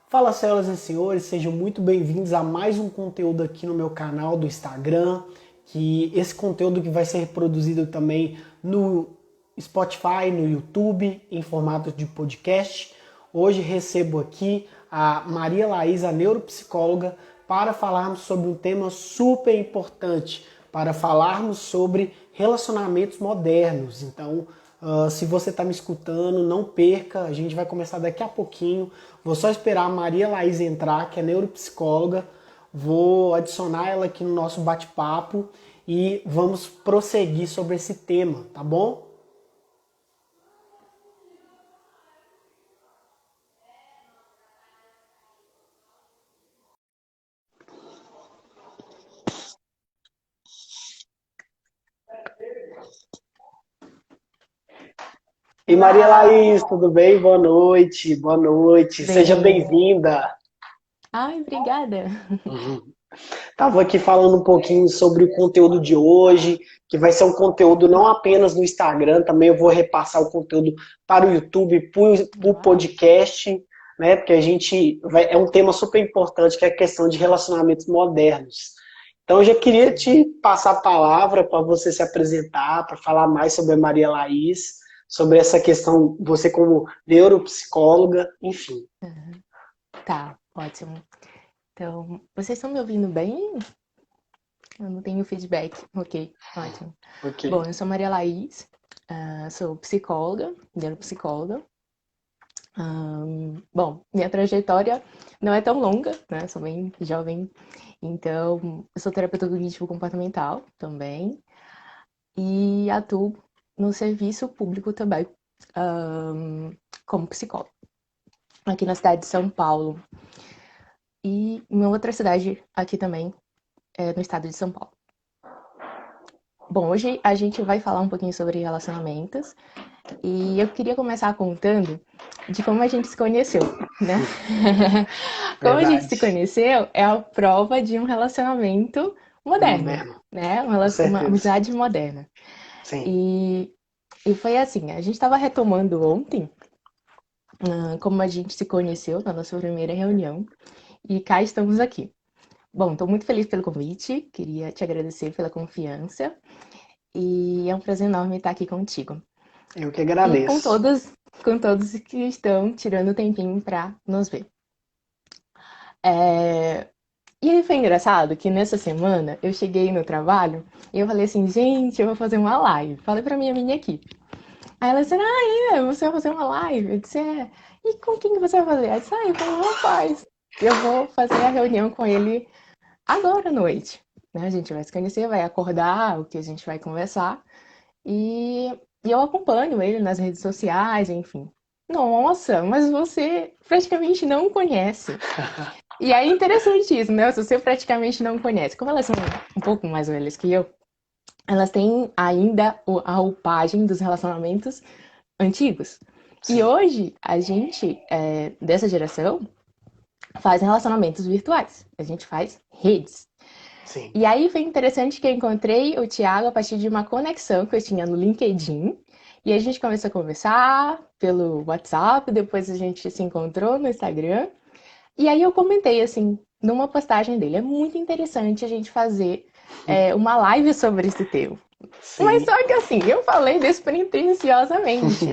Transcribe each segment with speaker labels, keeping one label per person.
Speaker 1: Fala, senhoras e senhores, sejam muito bem-vindos a mais um conteúdo aqui no meu canal do Instagram, que esse conteúdo que vai ser reproduzido também no Spotify, no YouTube, em formato de podcast. Hoje recebo aqui a Maria Laís, a neuropsicóloga, para falarmos sobre um tema super importante, para falarmos sobre relacionamentos modernos. Então, se você está me escutando, não perca, a gente vai começar daqui a pouquinho. Vou só esperar a Maria Laís entrar, que é neuropsicóloga. Vou adicionar ela aqui no nosso bate-papo e vamos prosseguir sobre esse tema, tá bom? E Maria
Speaker 2: Olá,
Speaker 1: Laís, tudo bem? Boa noite, boa noite. Seja
Speaker 2: bem.
Speaker 1: bem-vinda.
Speaker 2: Ai, obrigada.
Speaker 1: Estava aqui falando um pouquinho sobre o conteúdo de hoje, que vai ser um conteúdo não apenas no Instagram, também eu vou repassar o conteúdo para o YouTube, para o
Speaker 2: Uau.
Speaker 1: podcast, né? Porque é um tema super importante, que é a questão de relacionamentos modernos. Então eu já queria
Speaker 2: Sim.
Speaker 1: te passar a palavra para você se apresentar, para falar mais sobre a Maria Laís, sobre essa questão, você como neuropsicóloga, enfim.
Speaker 2: Aham. Tá, ótimo. Então, vocês estão me ouvindo bem? Eu não tenho feedback. Ok, ótimo.
Speaker 1: Ok.
Speaker 2: Bom, eu sou Maria Laís, sou psicóloga, neuropsicóloga. Bom, minha trajetória não é tão longa, né? Sou bem jovem. Então, eu sou terapeuta cognitivo-comportamental também. E atuo no serviço público também, como psicóloga, aqui na cidade de São Paulo. E uma outra cidade aqui também, no estado de São Paulo. Bom, hoje a gente vai falar um pouquinho sobre relacionamentos e eu queria começar contando de como a gente se conheceu, né? Como a gente se
Speaker 1: Verdade.
Speaker 2: conheceu é a prova de um relacionamento moderno,
Speaker 1: Moderno,
Speaker 2: né?
Speaker 1: com
Speaker 2: Uma
Speaker 1: certeza.
Speaker 2: amizade moderna.
Speaker 1: Sim.
Speaker 2: E, e foi assim, a gente estava retomando ontem, como a gente se conheceu na nossa primeira reunião, e cá estamos aqui. Bom, estou muito feliz pelo convite, queria te agradecer pela confiança e é um prazer enorme estar aqui contigo.
Speaker 1: Eu que
Speaker 2: E
Speaker 1: agradeço.
Speaker 2: com todos que estão tirando o tempinho para nos ver. É... E aí foi engraçado que nessa semana eu cheguei no trabalho e eu falei assim, gente, eu vou fazer uma live. Falei pra minha equipe. Aí ela disse, você vai fazer uma live? Eu disse, é. E com quem que você vai fazer? Ela disse, com o rapaz. Eu vou fazer a reunião com ele agora à noite. Né? A gente vai se conhecer, vai acordar o que a gente vai conversar. E, e eu acompanho ele nas redes sociais, enfim. Nossa, mas você praticamente não conhece. E aí é interessante isso, né? Se você praticamente não conhece. Como elas são um pouco mais velhas que eu, elas têm ainda a roupagem dos relacionamentos antigos. E
Speaker 1: Sim,
Speaker 2: hoje, a gente, dessa geração, faz relacionamentos virtuais. A gente faz redes.
Speaker 1: sim.
Speaker 2: E aí foi interessante que eu encontrei o Thiago a partir de uma conexão que eu tinha no LinkedIn. E a gente começou a conversar pelo WhatsApp, depois a gente se encontrou no Instagram. E aí eu comentei assim, numa postagem dele, é muito interessante a gente fazer uma live sobre esse tema. Mas
Speaker 1: Sim.
Speaker 2: só que assim, eu falei despretensiosamente.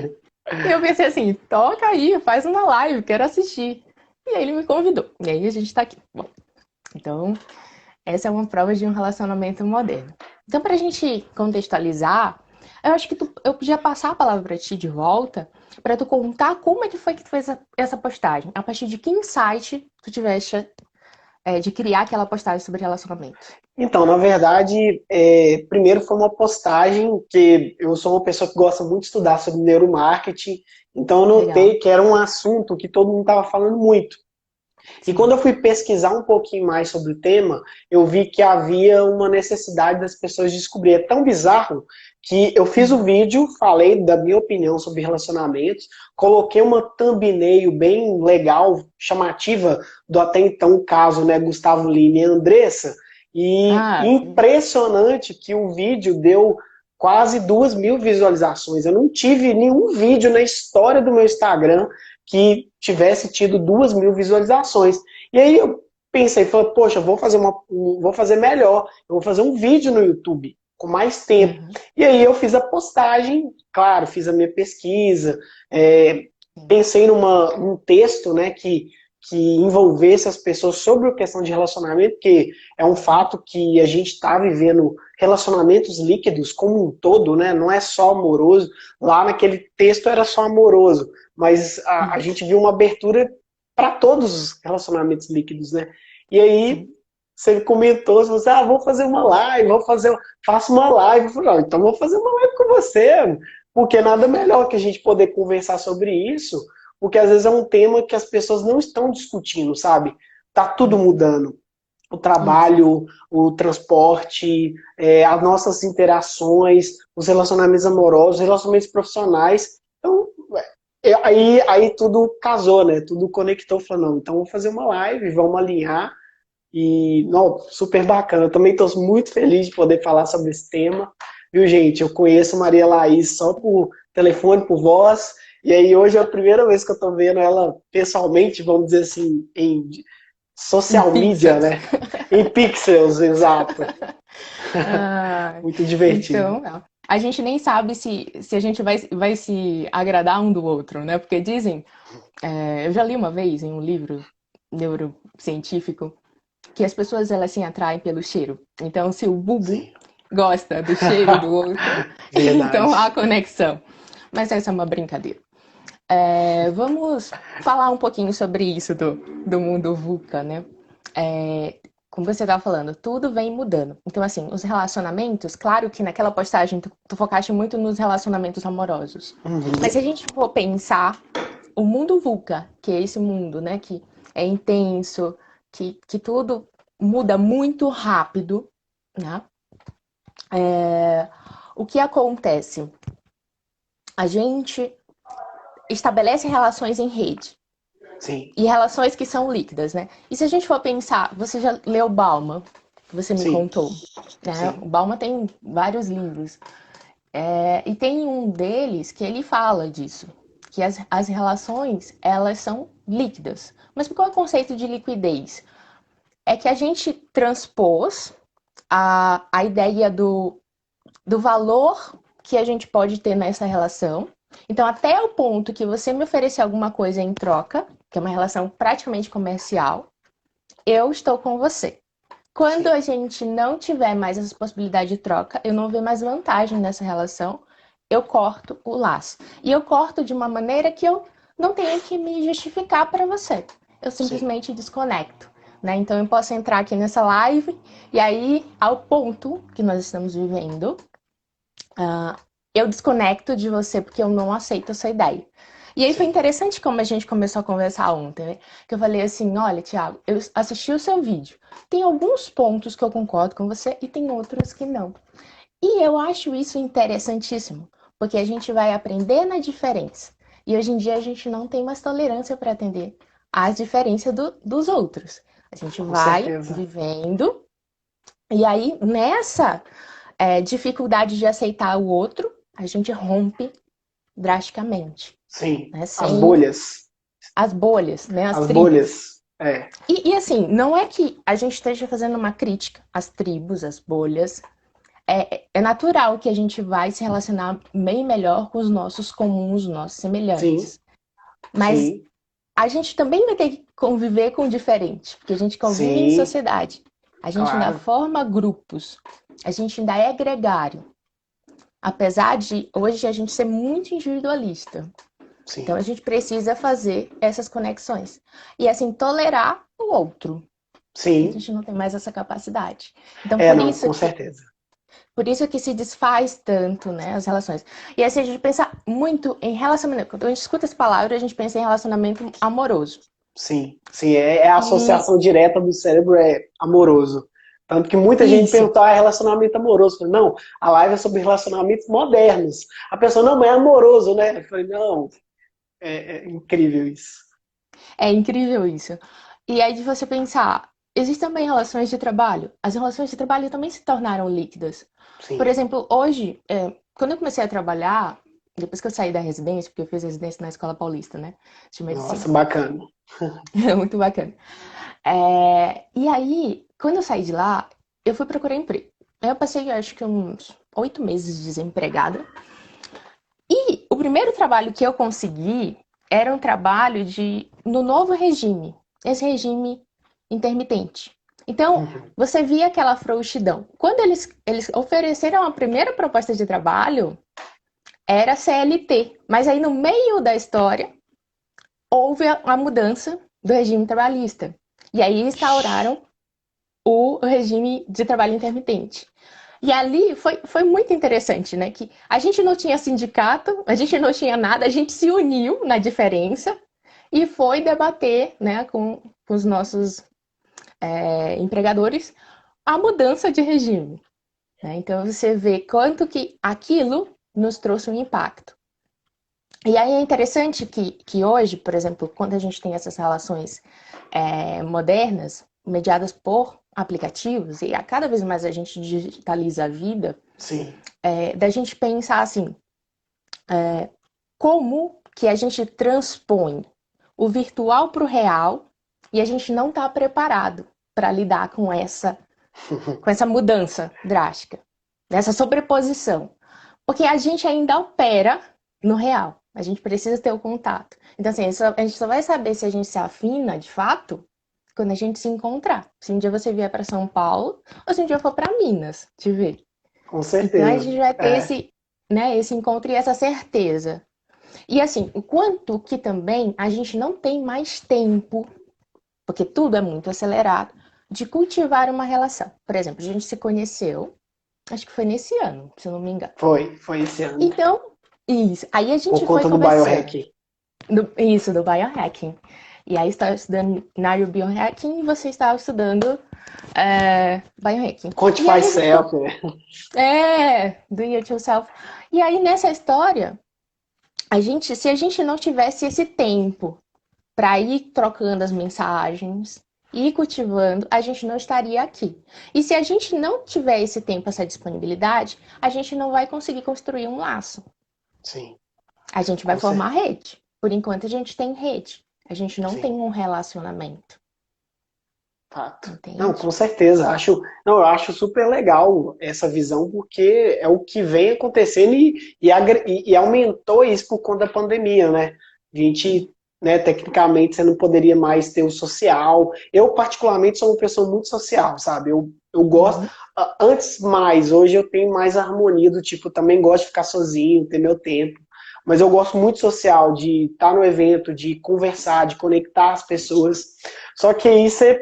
Speaker 2: E eu pensei assim, toca aí, faz uma live, quero assistir. E aí ele me convidou. E aí a gente tá aqui. Bom, então essa é uma prova de um relacionamento moderno. Então, para a gente contextualizar, eu acho que eu podia passar a palavra para ti de volta, para tu contar como é que foi que tu fez essa postagem. A partir de que insight tu tiveste de criar aquela postagem sobre relacionamento.
Speaker 1: Então, na verdade, primeiro foi uma postagem que eu sou uma pessoa que gosta muito de estudar sobre neuromarketing, então eu notei
Speaker 2: Legal.
Speaker 1: que era um assunto que todo mundo estava falando muito. E quando
Speaker 2: Sim.
Speaker 1: eu fui pesquisar um pouquinho mais sobre o tema, eu vi que havia uma necessidade das pessoas descobrirem. É tão bizarro que eu fiz o
Speaker 2: Uhum.
Speaker 1: vídeo, falei da minha opinião sobre relacionamentos, coloquei uma thumbnail bem legal, chamativa, do até então caso, né, Gustavo Lima e Andressa, e
Speaker 2: Ah, sim.
Speaker 1: impressionante que o vídeo deu quase 2.000 visualizações. Eu não tive nenhum vídeo na história do meu Instagram que tivesse tido 2.000 visualizações. E aí eu pensei, falei, poxa, vou fazer melhor, eu vou fazer um vídeo no YouTube com mais tempo.
Speaker 2: Uhum.
Speaker 1: E aí eu fiz a postagem, claro, fiz a minha pesquisa,
Speaker 2: Sim.
Speaker 1: pensei num texto, né, que envolvesse as pessoas sobre a questão de relacionamento, porque é um fato que a gente está vivendo relacionamentos líquidos como um todo, né? Não é só amoroso. Lá naquele texto era só amoroso, mas a gente viu uma abertura para todos os relacionamentos líquidos, né? E aí
Speaker 2: Sim.
Speaker 1: você comentou, você falou assim, vou fazer uma live, faço uma live. Eu falei, então vou fazer uma live com você, porque nada melhor que a gente poder conversar sobre isso, porque às vezes é um tema que as pessoas não estão discutindo, sabe? Tá tudo
Speaker 2: Uhum.
Speaker 1: mudando. O
Speaker 2: Isso.
Speaker 1: trabalho, o transporte, as nossas interações, os relacionamentos amorosos, os relacionamentos profissionais. Então, aí tudo casou, né? Tudo conectou, falou, não, então vamos fazer uma live, vamos alinhar. E, não, super bacana. Eu também estou muito feliz de poder falar sobre esse tema. Viu, gente? Eu conheço Maria Laís só por telefone, por voz. E aí hoje é a primeira vez que eu estou vendo ela pessoalmente, vamos dizer assim, em
Speaker 2: Em
Speaker 1: social media,
Speaker 2: pixels.
Speaker 1: né? Em pixels, exato.
Speaker 2: Ah,
Speaker 1: Muito divertido.
Speaker 2: então, não. A gente nem sabe se a gente vai se agradar um do outro, né? Porque dizem, eu já li uma vez em um livro neurocientífico que as pessoas elas se atraem pelo cheiro. Então, se o Bubu
Speaker 1: Sim.
Speaker 2: gosta do cheiro do outro, então há
Speaker 1: Verdade.
Speaker 2: conexão. Mas essa é uma brincadeira. Vamos falar um pouquinho sobre isso do mundo VUCA, né? Como você estava falando, tudo vem mudando. Então, assim, os relacionamentos, claro que naquela postagem tu focaste muito nos relacionamentos amorosos. Mas se a
Speaker 1: Uhum.
Speaker 2: gente for pensar, o mundo VUCA, que é esse mundo, né, que é intenso, que tudo muda muito rápido, né? O que acontece? A gente estabelece relações em rede.
Speaker 1: Sim,
Speaker 2: E relações que são líquidas, né? E se a gente for pensar, você já leu Bauman, que você me
Speaker 1: sim,
Speaker 2: contou, né? O
Speaker 1: sim,
Speaker 2: Bauman tem vários livros. E tem um deles que ele fala disso, que as relações, elas são líquidas. Mas qual é o conceito de liquidez? É que a gente transpôs a ideia do valor que a gente pode ter nessa relação. Então, até o ponto que você me oferecer alguma coisa em troca, que é uma relação praticamente comercial, eu estou com você. Quando
Speaker 1: sim,
Speaker 2: a gente não tiver mais essa possibilidade de troca, eu não ver mais vantagem nessa relação, eu corto o laço. E eu corto de uma maneira que eu não tenho que me justificar para você. Eu
Speaker 1: sim,
Speaker 2: simplesmente desconecto. Né? Então eu posso entrar aqui nessa live e aí, ao ponto que nós estamos vivendo, eu desconecto de você porque eu não aceito essa ideia. E aí foi
Speaker 1: sim,
Speaker 2: interessante como a gente começou a conversar ontem, né? Que eu falei assim, olha, Thiago, eu assisti o seu vídeo. Tem alguns pontos que eu concordo com você e tem outros que não. E eu acho isso interessantíssimo, porque a gente vai aprender na diferença. E hoje em dia a gente não tem mais tolerância para atender às diferenças dos outros. A gente
Speaker 1: com
Speaker 2: vai
Speaker 1: certeza.
Speaker 2: vivendo, e aí nessa dificuldade de aceitar o outro, a gente rompe drasticamente,
Speaker 1: Sim,
Speaker 2: né?
Speaker 1: as
Speaker 2: Sem
Speaker 1: bolhas,
Speaker 2: as bolhas, né? As
Speaker 1: as
Speaker 2: tribos.
Speaker 1: bolhas, é,
Speaker 2: E assim, não é que a gente esteja fazendo uma crítica às tribos, às bolhas. É natural que a gente vai se relacionar bem melhor com os nossos comuns, nossos
Speaker 1: sim,
Speaker 2: semelhantes. Mas
Speaker 1: sim,
Speaker 2: a gente também vai ter que conviver com o diferente, porque a gente convive em
Speaker 1: sim,
Speaker 2: sociedade. A gente ainda
Speaker 1: claro,
Speaker 2: forma grupos, a gente ainda é gregário. Apesar de hoje a gente ser muito individualista. Então a
Speaker 1: sim,
Speaker 2: gente precisa fazer essas conexões. E assim, tolerar o outro. A
Speaker 1: sim,
Speaker 2: gente não tem mais essa capacidade. Então
Speaker 1: não, com certeza.
Speaker 2: por isso que se desfaz tanto, né, as relações. E assim, a gente pensa muito em relacionamento. Quando a gente escuta essa palavra, a gente pensa em relacionamento amoroso.
Speaker 1: Sim, sim, é a
Speaker 2: E
Speaker 1: associação direta do cérebro é amoroso. Tanto que muita gente
Speaker 2: isso.
Speaker 1: perguntou, relacionamento amoroso. Eu falei, não, a live é sobre relacionamentos modernos. A pessoa, não, mas é amoroso, né? Eu falei, não, é incrível isso.
Speaker 2: É incrível isso. E aí de você pensar, existem também relações de trabalho. As relações de trabalho também se tornaram líquidas. Por
Speaker 1: Sim,
Speaker 2: exemplo, hoje, quando eu comecei a trabalhar, depois que eu saí da residência, porque eu fiz residência na Escola Paulista, né? De medicina.
Speaker 1: Nossa, bacana.
Speaker 2: Muito bacana. E aí, quando eu saí de lá, eu fui procurar emprego. Aí eu passei, acho que uns 8 meses desempregada. E o primeiro trabalho que eu consegui era um trabalho no novo regime, esse regime intermitente. Então,
Speaker 1: Uhum.
Speaker 2: você via aquela frouxidão. Quando eles ofereceram a primeira proposta de trabalho, era CLT. Mas aí, no meio da história, houve a mudança do regime trabalhista. E aí instauraram o regime de trabalho intermitente. E ali foi muito interessante, né? Que a gente não tinha sindicato, a gente não tinha nada, a gente se uniu na diferença e foi debater, né, com os nossos empregadores a mudança de regime. Né? Então você vê quanto que aquilo nos trouxe um impacto. E aí é interessante que hoje, por exemplo, quando a gente tem essas relações modernas, mediadas por aplicativos, e a cada vez mais a gente digitaliza a vida,
Speaker 1: Sim.
Speaker 2: da gente pensar assim, como que a gente transpõe o virtual para o real e a gente não está preparado para lidar com essa mudança drástica, nessa sobreposição. Porque a gente ainda opera no real. A gente precisa ter o contato. Então, assim, a gente só vai saber se a gente se afina de fato quando a gente se encontrar. Se um dia você vier para São Paulo ou se um dia eu for para Minas te ver.
Speaker 1: Com
Speaker 2: Então, a
Speaker 1: certeza.
Speaker 2: gente vai ter
Speaker 1: É,
Speaker 2: esse encontro e essa certeza. E, assim, o quanto que também a gente não tem mais tempo, porque tudo é muito acelerado, de cultivar uma relação. Por exemplo, a gente se conheceu, acho que foi nesse ano, se eu não me engano.
Speaker 1: foi esse ano.
Speaker 2: Então, isso. Aí a
Speaker 1: Por
Speaker 2: gente foi
Speaker 1: conta do
Speaker 2: conversando.
Speaker 1: biohacking.
Speaker 2: Isso, do biohacking. E aí estava estudando biohacking e você estava estudando biohacking. E
Speaker 1: Quantify
Speaker 2: aí a gente foi.
Speaker 1: self, né?
Speaker 2: Do it yourself. E aí nessa história, se a gente não tivesse esse tempo para ir trocando as mensagens, ir cultivando, a gente não estaria aqui. E se a gente não tiver esse tempo, essa disponibilidade, a gente não vai conseguir construir um laço.
Speaker 1: Sim,
Speaker 2: A gente vai
Speaker 1: com
Speaker 2: formar
Speaker 1: certeza.
Speaker 2: rede. Por enquanto a gente tem rede. A gente não tem
Speaker 1: Sim.
Speaker 2: um relacionamento.
Speaker 1: Fato. Não,
Speaker 2: Entende?
Speaker 1: com certeza. Eu acho super legal essa visão, porque é o que vem acontecendo e aumentou isso por conta da pandemia, né? A gente, né, tecnicamente, você não poderia mais ter o social. Eu, particularmente, sou uma pessoa muito social, sabe? Eu gosto.
Speaker 2: Uhum.
Speaker 1: Antes mais, hoje eu tenho mais harmonia do tipo, também gosto de ficar sozinho, ter meu tempo. Mas eu gosto muito social, de estar no evento, de conversar, de conectar as pessoas. Só que aí você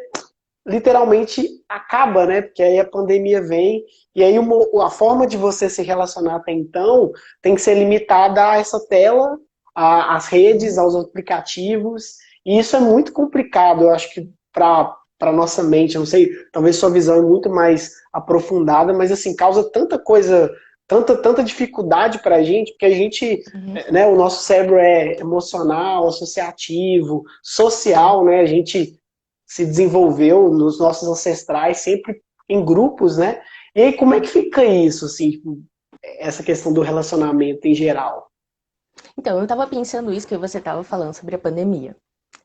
Speaker 1: literalmente acaba, né? Porque aí a pandemia vem e aí a forma de você se relacionar até então tem que ser limitada a essa tela, às redes, aos aplicativos. E isso é muito complicado, eu acho que para nossa mente, eu não sei, talvez sua visão é muito mais aprofundada, mas assim, causa tanta coisa, tanta dificuldade para a gente, porque a gente,
Speaker 2: Uhum.
Speaker 1: né, o nosso cérebro é emocional, associativo,
Speaker 2: Sim.
Speaker 1: social, né? A gente se desenvolveu nos nossos ancestrais, sempre em grupos, né? E aí, como é que fica isso, assim, tipo, essa questão do relacionamento em geral?
Speaker 2: Então, eu estava pensando isso que você estava falando sobre a pandemia.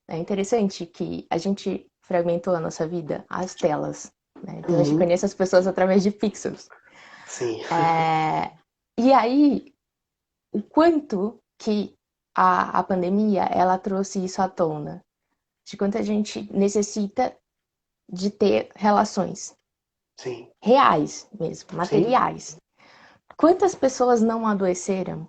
Speaker 2: É interessante que a gente fragmentou a nossa vida às telas. Né? Então, a gente
Speaker 1: Uhum.
Speaker 2: conhece as pessoas através de pixels.
Speaker 1: Sim,
Speaker 2: E aí, o quanto que a pandemia ela trouxe isso à tona? De quanto a gente necessita de ter relações
Speaker 1: sim,
Speaker 2: reais mesmo,
Speaker 1: sim.
Speaker 2: materiais. Quantas pessoas não adoeceram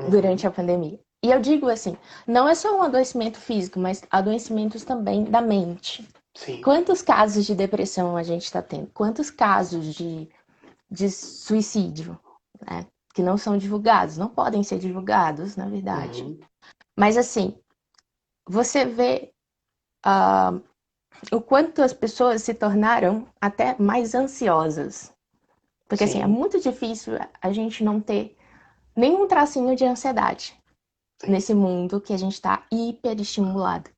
Speaker 2: durante
Speaker 1: Uhum.
Speaker 2: a pandemia? E eu digo assim, não é só um adoecimento físico, mas adoecimentos também da mente.
Speaker 1: Sim,
Speaker 2: Quantos casos de depressão a gente está tendo? Quantos casos de suicídio, né? Que não são divulgados, não podem ser divulgados, na verdade.
Speaker 1: uhum.
Speaker 2: Mas assim, você vê o quanto as pessoas se tornaram até mais ansiosas. Porque assim, é
Speaker 1: Sim,
Speaker 2: muito difícil a gente não ter nenhum tracinho de ansiedade
Speaker 1: sim,
Speaker 2: nesse mundo que a gente está hiperestimulado.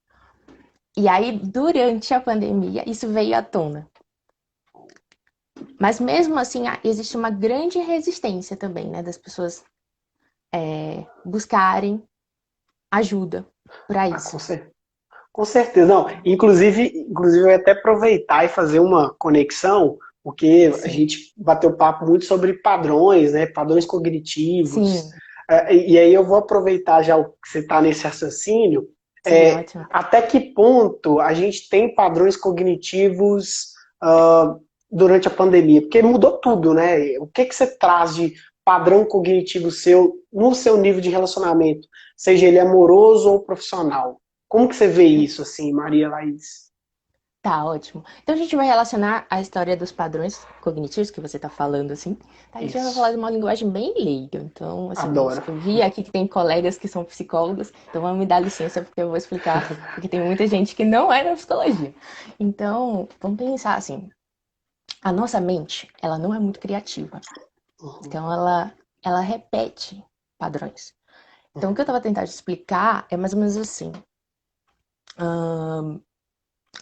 Speaker 2: E aí, durante a pandemia, isso veio à tona. Mas mesmo assim, existe uma grande resistência também, né, das pessoas buscarem ajuda para
Speaker 1: Ah,
Speaker 2: isso.
Speaker 1: com certeza. Não, inclusive eu ia até aproveitar e fazer uma conexão, porque a
Speaker 2: Sim,
Speaker 1: gente bateu papo muito sobre padrões, né? Padrões cognitivos.
Speaker 2: sim,
Speaker 1: E aí eu vou aproveitar já que você está nesse raciocínio.
Speaker 2: sim, ótimo.
Speaker 1: Até que ponto a gente tem padrões cognitivos ah, durante a pandemia? Porque mudou tudo, né? O que que você traz de padrão cognitivo seu no seu nível de relacionamento, seja ele amoroso ou profissional? Como que você vê isso, assim, Maria Laís?
Speaker 2: Tá, ótimo. Então a gente vai relacionar a história dos padrões cognitivos que você tá falando, assim. Tá? A gente vai falar
Speaker 1: Isso.
Speaker 2: de uma linguagem bem leiga. Então, assim,
Speaker 1: Adoro.
Speaker 2: eu vi aqui que tem colegas que são psicólogos, então vamos me dar licença porque eu vou explicar, porque tem muita gente que não é da psicologia. Então, vamos pensar assim, a nossa mente, ela não é muito criativa.
Speaker 1: Uhum,
Speaker 2: Então ela repete padrões. Então o que eu tava tentando explicar é mais ou menos assim.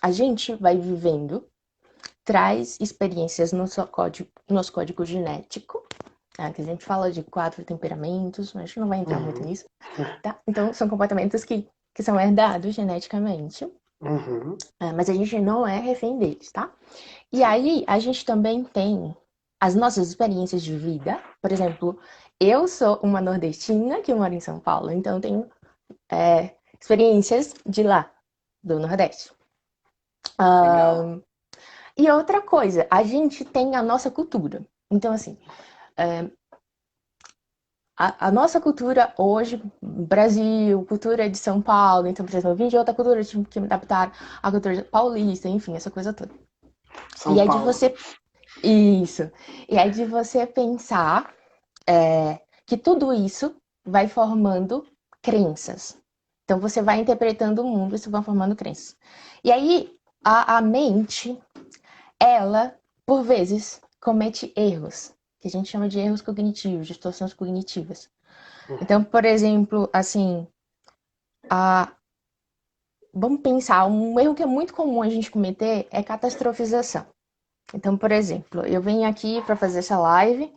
Speaker 2: A gente vai vivendo, traz experiências no nosso código genético, tá? Que a gente fala de 4 temperamentos, mas a gente não vai entrar muito
Speaker 1: uhum,
Speaker 2: nisso, tá? Então são comportamentos que são herdados geneticamente,
Speaker 1: uhum,
Speaker 2: mas a gente não é refém deles, tá? E
Speaker 1: sim.
Speaker 2: aí a gente também tem as nossas experiências de vida. Por exemplo, eu sou uma nordestina que mora em São Paulo, então eu tenho experiências de lá, do Nordeste.
Speaker 1: Legal.
Speaker 2: E outra coisa, a gente tem a nossa cultura. Então, assim, a nossa cultura hoje, Brasil, cultura de São Paulo, então, por exemplo, eu vim de outra cultura, tive que me adaptar à cultura paulista, enfim, essa coisa toda. E
Speaker 1: São
Speaker 2: é de
Speaker 1: Paulo.
Speaker 2: você. Isso. E é de você pensar que tudo isso vai formando crenças. Então você vai interpretando o mundo e isso vai formando crenças. E aí a mente, ela, por vezes, comete erros, que a gente chama de erros cognitivos, distorções cognitivas. Então,
Speaker 1: Uhum,
Speaker 2: por exemplo, assim, a, vamos pensar, um erro que é muito comum a gente cometer é catastrofização. Então, por exemplo, eu venho aqui para fazer essa live.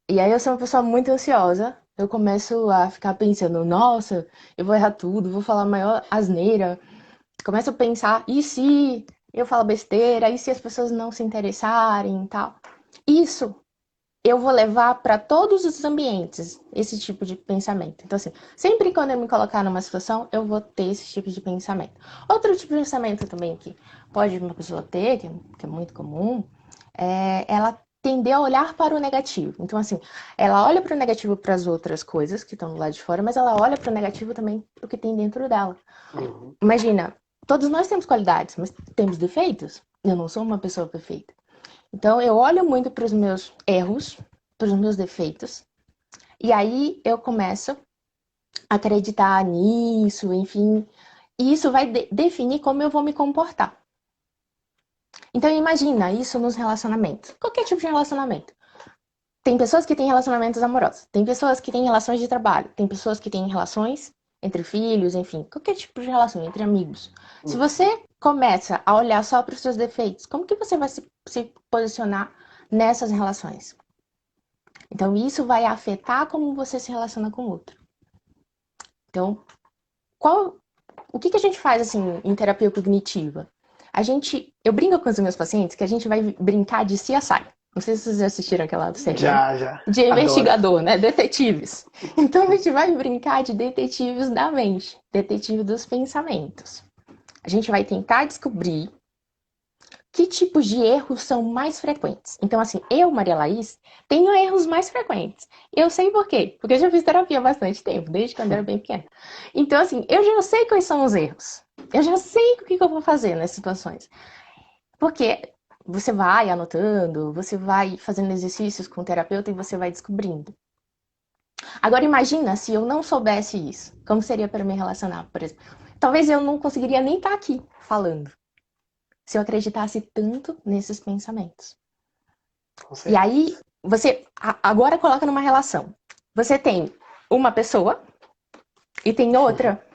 Speaker 2: E aí eu sou uma pessoa muito ansiosa. Eu começo a ficar pensando, nossa, eu vou errar tudo, vou falar a maior asneira. Começo a pensar, e se eu falo besteira? E se as pessoas não se interessarem e tal? Isso eu vou levar para todos os ambientes esse tipo de pensamento. Então, assim, sempre quando eu me colocar numa situação, eu vou ter esse tipo de pensamento. Outro tipo de pensamento também que pode uma pessoa ter, que é muito comum, é ela tender a olhar para o negativo. Então, assim, ela olha para o negativo para as outras coisas que estão do lado de fora, mas ela olha para o negativo também o que tem dentro dela.
Speaker 1: uhum,
Speaker 2: Imagina, todos nós temos qualidades, mas temos defeitos. Eu não sou uma pessoa perfeita. Então, eu olho muito para os meus erros, para os meus defeitos, e aí eu começo a acreditar nisso, enfim, e isso vai definir como eu vou me comportar. Então, imagina isso nos relacionamentos. Qualquer tipo de relacionamento. Tem pessoas que têm relacionamentos amorosos, tem pessoas que têm relações de trabalho, tem pessoas que têm relações entre filhos, enfim, qualquer tipo de relação entre amigos. Se
Speaker 1: uhum.
Speaker 2: você começa a olhar só para os seus defeitos, como que você vai se posicionar nessas relações? Então, isso vai afetar como você se relaciona com o outro. Então, o que a gente faz assim em terapia cognitiva? Eu brinco com os meus pacientes que a gente vai brincar de CSI. Não sei se vocês já assistiram aquela série, né?
Speaker 1: Já, já.
Speaker 2: De
Speaker 1: Adoro.
Speaker 2: investigador, né? Detetives. Então a gente vai brincar de detetives da mente, detetive dos pensamentos. A gente vai tentar descobrir que tipos de erros são mais frequentes. Então, assim, eu, Maria Laís, tenho erros mais frequentes. Eu sei por quê, porque eu já fiz terapia há bastante tempo, desde quando eu era bem pequena. Então, assim, eu já sei quais são os erros. Eu já sei o que eu vou fazer nessas situações. Porque você vai anotando, você vai fazendo exercícios com o terapeuta e você vai descobrindo. Agora, imagina se eu não soubesse isso. Como seria para me relacionar, por exemplo? Talvez eu não conseguiria nem estar aqui falando se eu acreditasse tanto nesses pensamentos.
Speaker 1: Com
Speaker 2: E aí,
Speaker 1: certeza.
Speaker 2: você agora coloca numa relação. Você tem uma pessoa e tem outra.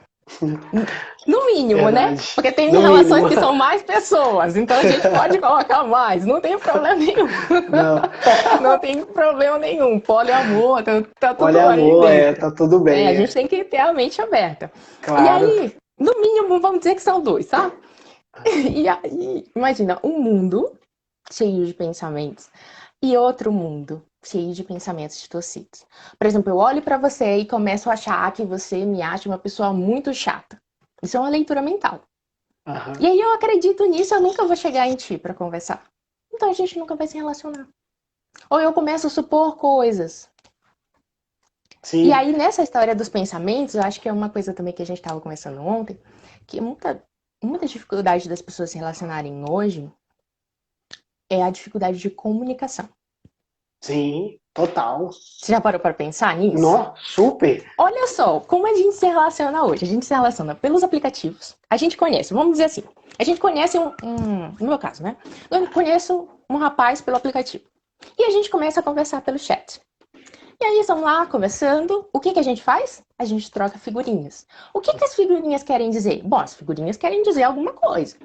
Speaker 2: No mínimo, né?
Speaker 1: Verdade.
Speaker 2: Porque tem
Speaker 1: No
Speaker 2: relações
Speaker 1: mínimo.
Speaker 2: que são mais pessoas, então a gente pode colocar mais, não tem problema nenhum.
Speaker 1: Não.
Speaker 2: Não tem problema nenhum. Poliamor, tá tudo
Speaker 1: Olha,
Speaker 2: aí
Speaker 1: amor,
Speaker 2: dentro.
Speaker 1: tá tudo
Speaker 2: É, a
Speaker 1: bem,
Speaker 2: gente tem que ter a mente aberta. E
Speaker 1: claro.
Speaker 2: aí, no mínimo, vamos dizer que são dois, tá? E aí, imagina, um mundo cheio de pensamentos e outro mundo cheio de pensamentos distorcidos. Por exemplo, eu olho pra você e começo a achar que você me acha uma pessoa muito chata. Isso é uma leitura mental. E
Speaker 1: Aham.
Speaker 2: aí eu acredito nisso, eu nunca vou chegar em ti pra conversar. Então a gente nunca vai se relacionar. Ou eu começo a supor coisas. E
Speaker 1: Sim,
Speaker 2: aí nessa história dos pensamentos, eu acho que é uma coisa também que a gente estava conversando ontem, que muita dificuldade das pessoas se relacionarem hoje é a dificuldade de comunicação.
Speaker 1: sim, total.
Speaker 2: Você já parou para pensar nisso?
Speaker 1: Nó, super.
Speaker 2: Olha só, como a gente se relaciona hoje? A gente se relaciona pelos aplicativos. A gente conhece, vamos dizer assim, a gente conhece no meu caso, né? Eu conheço um rapaz pelo aplicativo. E a gente começa a conversar pelo chat. E aí estamos lá conversando. O que a gente faz? A gente troca figurinhas. O que as figurinhas querem dizer? Bom, as figurinhas querem dizer alguma coisa.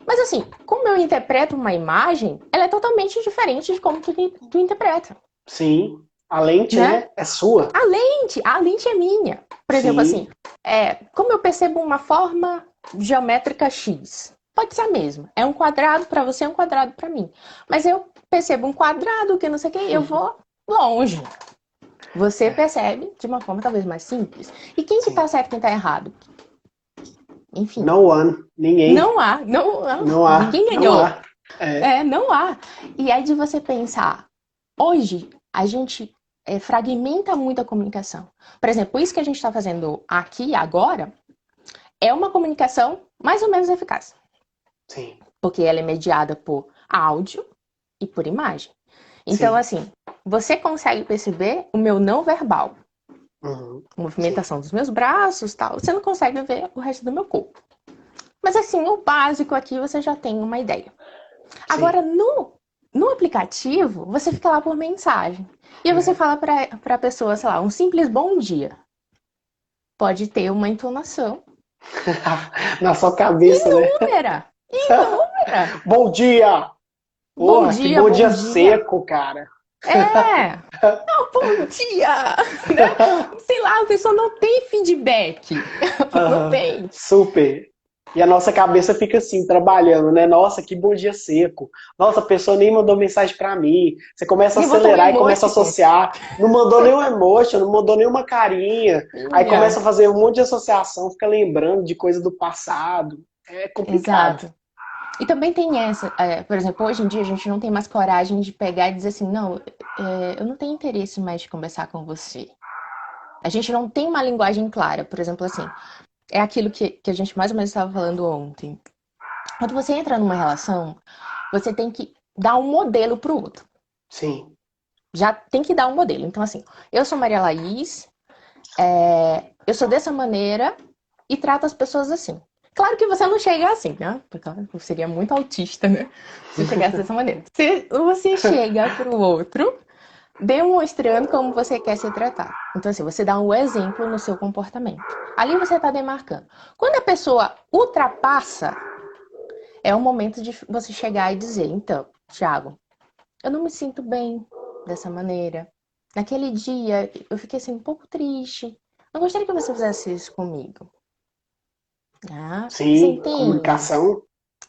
Speaker 2: Mas assim, como eu interpreto uma imagem, ela é totalmente diferente de como tu interpreta,
Speaker 1: Sim. A lente,
Speaker 2: né?
Speaker 1: né, é sua.
Speaker 2: A lente é minha. Por exemplo, assim,
Speaker 1: Sim.
Speaker 2: como eu percebo uma forma geométrica X? Pode ser a mesma. É um quadrado para você, é um quadrado para mim. Mas eu percebo um quadrado que não sei o que, eu vou longe. Você
Speaker 1: É,
Speaker 2: percebe de uma forma talvez mais simples. E quem que tá
Speaker 1: sim.
Speaker 2: certo e quem tá errado? Enfim,
Speaker 1: No one. Ninguém.
Speaker 2: não,
Speaker 1: Não há.
Speaker 2: ninguém
Speaker 1: Não
Speaker 2: ganhou.
Speaker 1: há. É.
Speaker 2: Não há. E aí de você pensar, hoje a gente fragmenta muito a comunicação. Por exemplo, isso que a gente está fazendo aqui agora é uma comunicação mais ou menos eficaz,
Speaker 1: Sim.
Speaker 2: porque ela é mediada por áudio e por imagem. Então,
Speaker 1: Sim.
Speaker 2: assim, você consegue perceber o meu não verbal,
Speaker 1: Uhum. Sim.
Speaker 2: movimentação dos meus braços, tal. Você não consegue ver o resto do meu corpo. Mas assim, o básico aqui você já tem uma ideia. Agora,
Speaker 1: Sim.
Speaker 2: no aplicativo, você fica lá por mensagem. E aí você
Speaker 1: É.
Speaker 2: fala pra pessoa, sei lá, um simples bom dia. Pode ter uma entonação
Speaker 1: Na sua cabeça, né?
Speaker 2: inúmera. Inúmera.
Speaker 1: Bom dia!
Speaker 2: Bom
Speaker 1: Porra, que
Speaker 2: dia,
Speaker 1: bom dia
Speaker 2: bom dia.
Speaker 1: seco, cara.
Speaker 2: É. Não, bom dia. Né? Sei lá, a pessoa não tem feedback. Não
Speaker 1: Aham.
Speaker 2: tem.
Speaker 1: Super. E a nossa cabeça fica assim, trabalhando, né? Nossa, que bom dia seco. Nossa, a pessoa nem mandou mensagem pra mim. Você começa a
Speaker 2: Nem botou um
Speaker 1: acelerar e começa a
Speaker 2: emoticon.
Speaker 1: associar. Não mandou nenhum emoji, não mandou nenhuma carinha. Aí
Speaker 2: Minha.
Speaker 1: começa a fazer um monte de associação, fica lembrando de coisa do passado. É complicado.
Speaker 2: Exato. E também tem essa, por exemplo, hoje em dia a gente não tem mais coragem de pegar e dizer assim, não, eu não tenho interesse mais de conversar com você. A gente não tem uma linguagem clara, por exemplo, assim, é aquilo que a gente mais ou menos estava falando ontem. Quando você entra numa relação, você tem que dar um modelo pro outro.
Speaker 1: Sim.
Speaker 2: Já tem que dar um modelo. Então, assim, eu sou Maria Laís, eu sou dessa maneira e trato as pessoas assim. Claro que você não chega assim, né? Porque seria muito autista, né? Se chegasse dessa maneira. Você chega pro outro demonstrando como você quer ser tratado. Então, assim, você dá um exemplo no seu comportamento. Ali você está demarcando. Quando a pessoa ultrapassa, é o momento de você chegar e dizer: então, Thiago, eu não me sinto bem dessa maneira. Naquele dia, eu fiquei assim um pouco triste. Eu gostaria que você fizesse isso comigo. Ah, você
Speaker 1: Sim.
Speaker 2: entende?
Speaker 1: Comunicação.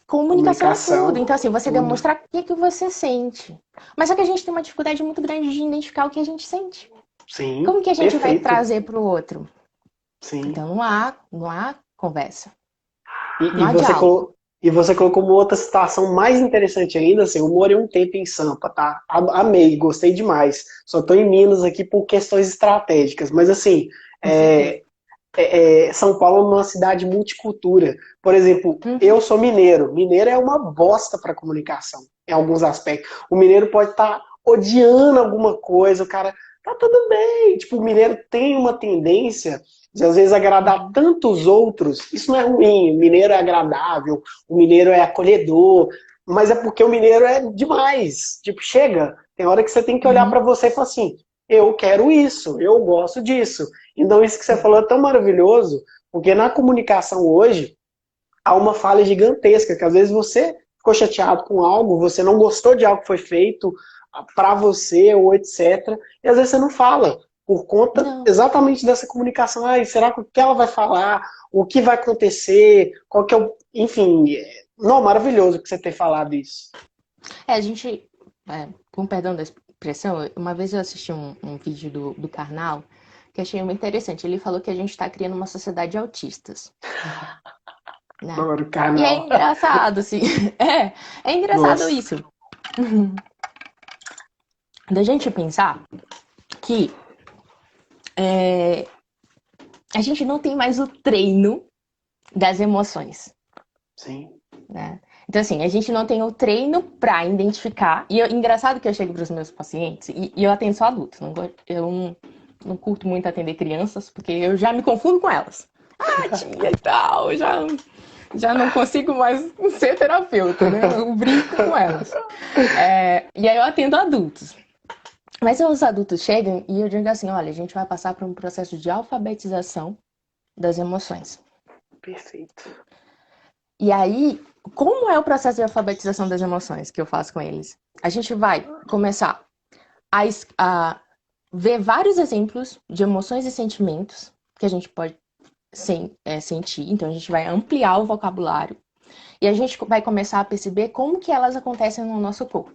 Speaker 2: Comunicação é tudo.
Speaker 1: Comunicação.
Speaker 2: Então, assim, você
Speaker 1: Tudo.
Speaker 2: demonstrar o que você sente. Mas só que a gente tem uma dificuldade muito grande de identificar o que a gente sente.
Speaker 1: Sim.
Speaker 2: Como que a gente vai
Speaker 1: Perfeito.
Speaker 2: trazer para o outro?
Speaker 1: Sim.
Speaker 2: Então, não há conversa.
Speaker 1: E,
Speaker 2: Não
Speaker 1: e
Speaker 2: há
Speaker 1: você
Speaker 2: diálogo.
Speaker 1: e você colocou uma outra situação mais interessante ainda, assim, eu morei um tempo em Sampa, tá? Amei, gostei demais. Só tô em Minas aqui por questões estratégicas, mas assim,
Speaker 2: Com certeza.
Speaker 1: é, São Paulo é uma cidade multicultura. Por exemplo,
Speaker 2: Uhum.
Speaker 1: eu sou mineiro. Mineiro é uma bosta para comunicação, em alguns aspectos. O mineiro pode estar odiando alguma coisa, o cara tá tudo bem. Tipo, o mineiro tem uma tendência de às vezes agradar
Speaker 2: Uhum.
Speaker 1: tantos outros. Isso não é ruim. O mineiro é agradável, o mineiro é acolhedor, mas é porque o mineiro é demais. Tipo, chega. Tem hora que você tem que olhar
Speaker 2: Uhum.
Speaker 1: para você e falar assim: eu quero isso, eu gosto disso. Então, isso que você
Speaker 2: Sim.
Speaker 1: falou é tão maravilhoso, Porque na comunicação hoje, há uma falha gigantesca, que às vezes você ficou chateado com algo, você não gostou de algo que foi feito para você, ou etc. E às vezes você não fala, por conta
Speaker 2: Não.
Speaker 1: exatamente dessa comunicação. Ai, será que o que ela vai falar? O que vai acontecer? Qual que é o... Enfim, não, maravilhoso que você ter falado isso.
Speaker 2: A gente, com perdão da expressão, uma vez eu assisti um vídeo do Karnal que eu achei muito interessante. Ele falou que a gente está criando uma sociedade de autistas, né?
Speaker 1: Adoro
Speaker 2: E é
Speaker 1: canal.
Speaker 2: engraçado, assim. É engraçado
Speaker 1: Nossa,
Speaker 2: isso. Da gente pensar que a gente não tem mais o treino das emoções,
Speaker 1: sim.
Speaker 2: né? Então, assim, a gente não tem o treino para identificar. E engraçado que eu chego para os meus pacientes, e eu atendo só adultos, eu não curto muito atender crianças, porque eu já me confundo com elas. Ah, tia e tal, já não consigo mais ser terapeuta, né? Eu brinco com elas. E aí eu atendo adultos. Mas os adultos chegam e eu digo assim, olha, a gente vai passar por um processo de alfabetização das emoções.
Speaker 1: Perfeito.
Speaker 2: E aí, como é o processo de alfabetização das emoções que eu faço com eles? A gente vai começar a ver vários exemplos de emoções e sentimentos que a gente pode sentir. Então, a gente vai ampliar o vocabulário. E a gente vai começar a perceber como que elas acontecem no nosso corpo.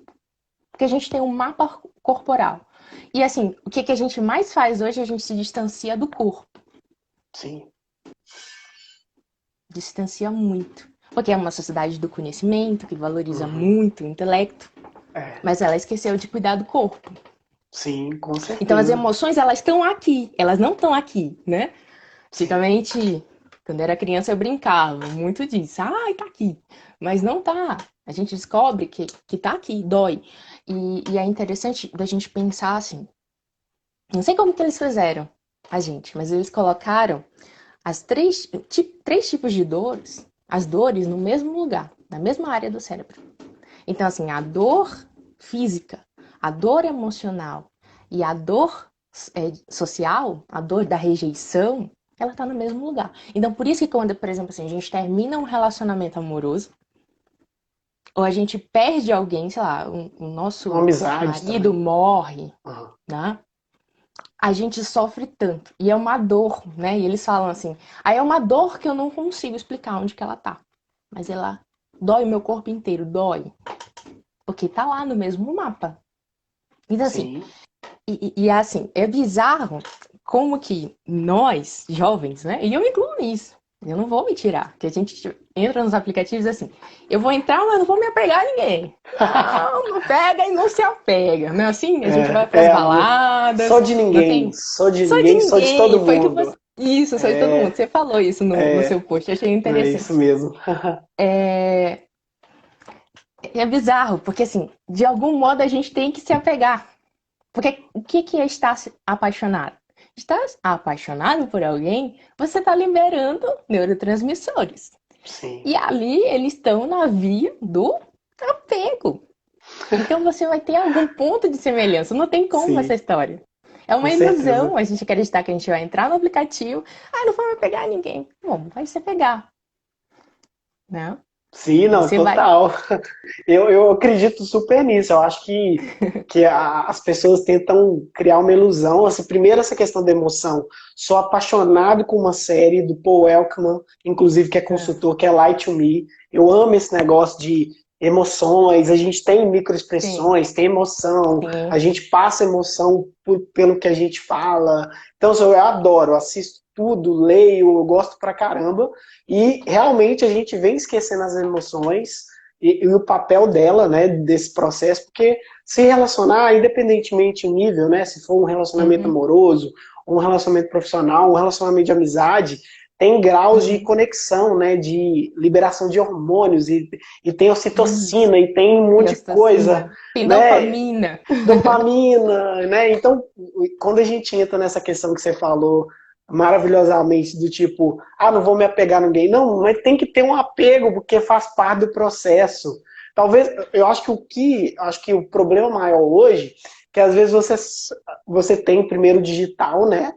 Speaker 2: Porque a gente tem um mapa corporal. E assim, o que a gente mais faz hoje, a gente se distancia do corpo.
Speaker 1: Sim.
Speaker 2: Distancia muito. Porque é uma sociedade do conhecimento, que valoriza muito o intelecto. Mas ela esqueceu de cuidar do corpo.
Speaker 1: Sim, com
Speaker 2: Então as
Speaker 1: certeza.
Speaker 2: emoções, elas estão aqui. Elas não estão aqui, né? Antigamente, quando eu era criança, eu brincava muito disso. Ai, tá aqui. Mas não tá. A gente descobre que tá aqui, dói. E é interessante da gente pensar assim. Não sei como que eles fizeram, a gente, mas eles colocaram as três tipos de dores, as dores no mesmo lugar, na mesma área do cérebro. Então, assim, a dor física, a dor emocional e a dor social, a dor da rejeição, ela tá no mesmo lugar. Então, por isso que quando, por exemplo, assim, a gente termina um relacionamento amoroso, ou a gente perde alguém, sei lá, o
Speaker 1: Uma
Speaker 2: nosso
Speaker 1: amizade
Speaker 2: marido
Speaker 1: também.
Speaker 2: morre,
Speaker 1: Uhum.
Speaker 2: né? A gente sofre tanto. E é uma dor, né? E eles falam assim, aí é uma dor que eu não consigo explicar onde que ela tá. Mas ela dói o meu corpo inteiro, dói. Porque tá lá no mesmo mapa. Então, assim,
Speaker 1: Sim.
Speaker 2: e assim, é bizarro como que nós, jovens, né? E eu me incluo nisso. Eu não vou me tirar. Que a gente entra nos aplicativos assim, eu vou entrar, mas não vou me apegar a ninguém. Não, não pega e não se apega. Não é assim? A gente vai pras
Speaker 1: Só
Speaker 2: baladas,
Speaker 1: de
Speaker 2: não
Speaker 1: ninguém,
Speaker 2: tem
Speaker 1: só de
Speaker 2: só de
Speaker 1: ninguém, só de todo
Speaker 2: ninguém. Foi que você.
Speaker 1: mundo.
Speaker 2: Isso, só de todo mundo. Você falou isso no seu post, eu achei
Speaker 1: É isso
Speaker 2: interessante.
Speaker 1: mesmo.
Speaker 2: É bizarro, porque assim, de algum modo a gente tem que se apegar. Porque o que é estar apaixonado? Estar apaixonado por alguém, você está liberando neurotransmissores.
Speaker 1: Sim,
Speaker 2: E ali eles estão na via do apego. Então você vai ter algum ponto de semelhança. Não tem como essa
Speaker 1: sim,
Speaker 2: história. É
Speaker 1: com
Speaker 2: uma
Speaker 1: certeza.
Speaker 2: ilusão a gente acreditar que a gente vai entrar no aplicativo. Ah, não vou me pegar ninguém. Bom, vai se pegar, né?
Speaker 1: Sim, não,
Speaker 2: Você vai.
Speaker 1: total. Eu acredito super nisso. Eu acho que as pessoas tentam criar uma ilusão. Assim, primeiro, essa questão da emoção. Sou apaixonado com uma série do Paul Elkman, inclusive, que é
Speaker 2: Ah,
Speaker 1: consultor, que é Light to Me. Eu amo esse negócio de emoções. A gente tem
Speaker 2: sim,
Speaker 1: microexpressões, tem emoção. A
Speaker 2: sim.
Speaker 1: gente passa emoção pelo que a gente fala. Então, assim, eu adoro, assisto tudo, leio, eu gosto pra caramba. E realmente a gente vem esquecendo as emoções e o papel dela, né, desse processo, porque se relacionar, independentemente do nível, né, se for um relacionamento
Speaker 2: Uhum,
Speaker 1: amoroso, um relacionamento profissional, um relacionamento de amizade, tem graus de
Speaker 2: uhum.
Speaker 1: conexão, né, de liberação de hormônios, e tem
Speaker 2: Isso.
Speaker 1: ocitocina, e tem um
Speaker 2: E
Speaker 1: monte de coisa,
Speaker 2: ocitocina. Tem
Speaker 1: né,
Speaker 2: dopamina.
Speaker 1: dopamina, né? Então, quando a gente entra nessa questão que você falou maravilhosamente do tipo, ah, não vou me apegar a ninguém. Não, mas tem que ter um apego, porque faz parte do processo. Talvez, eu acho que o problema maior hoje, que às vezes você tem primeiro o digital, né?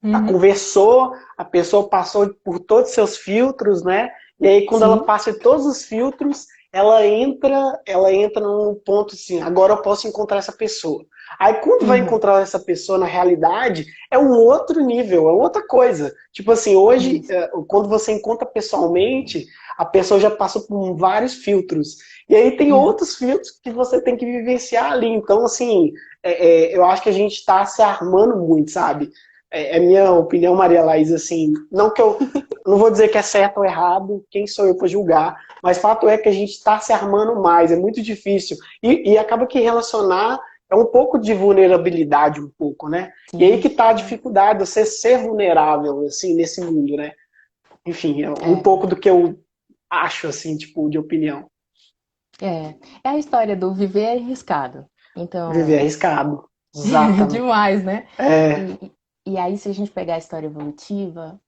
Speaker 2: Uhum.
Speaker 1: conversou, a pessoa passou por todos os seus filtros, né? E aí quando ela
Speaker 2: Sim.
Speaker 1: passa todos os filtros, ela entra num ponto assim, agora eu posso encontrar essa pessoa. Aí quando vai
Speaker 2: Uhum.
Speaker 1: encontrar essa pessoa na realidade, é um outro nível, é outra coisa. Tipo assim, hoje,
Speaker 2: Isso.
Speaker 1: quando você encontra pessoalmente, a pessoa já passou por vários filtros. E aí tem
Speaker 2: Uhum.
Speaker 1: outros filtros que você tem que vivenciar ali. Então, assim, eu acho que a gente está se armando muito, sabe? É minha opinião, Maria Laís, assim, não que eu não vou dizer que é certo ou errado, quem sou eu para julgar, mas fato é que a gente está se armando mais, é muito difícil. E acaba que relacionar é um pouco de vulnerabilidade, um pouco, né? E aí
Speaker 2: Sim.
Speaker 1: que está a dificuldade de você ser vulnerável, assim, nesse mundo, né? Enfim, é um
Speaker 2: É.
Speaker 1: pouco do que eu acho, assim, tipo, de opinião.
Speaker 2: É. É a história do viver é arriscado.
Speaker 1: Viver
Speaker 2: Então,
Speaker 1: arriscado. Exatamente.
Speaker 2: demais, né?
Speaker 1: É,
Speaker 2: E aí, se a gente pegar a história evolutiva,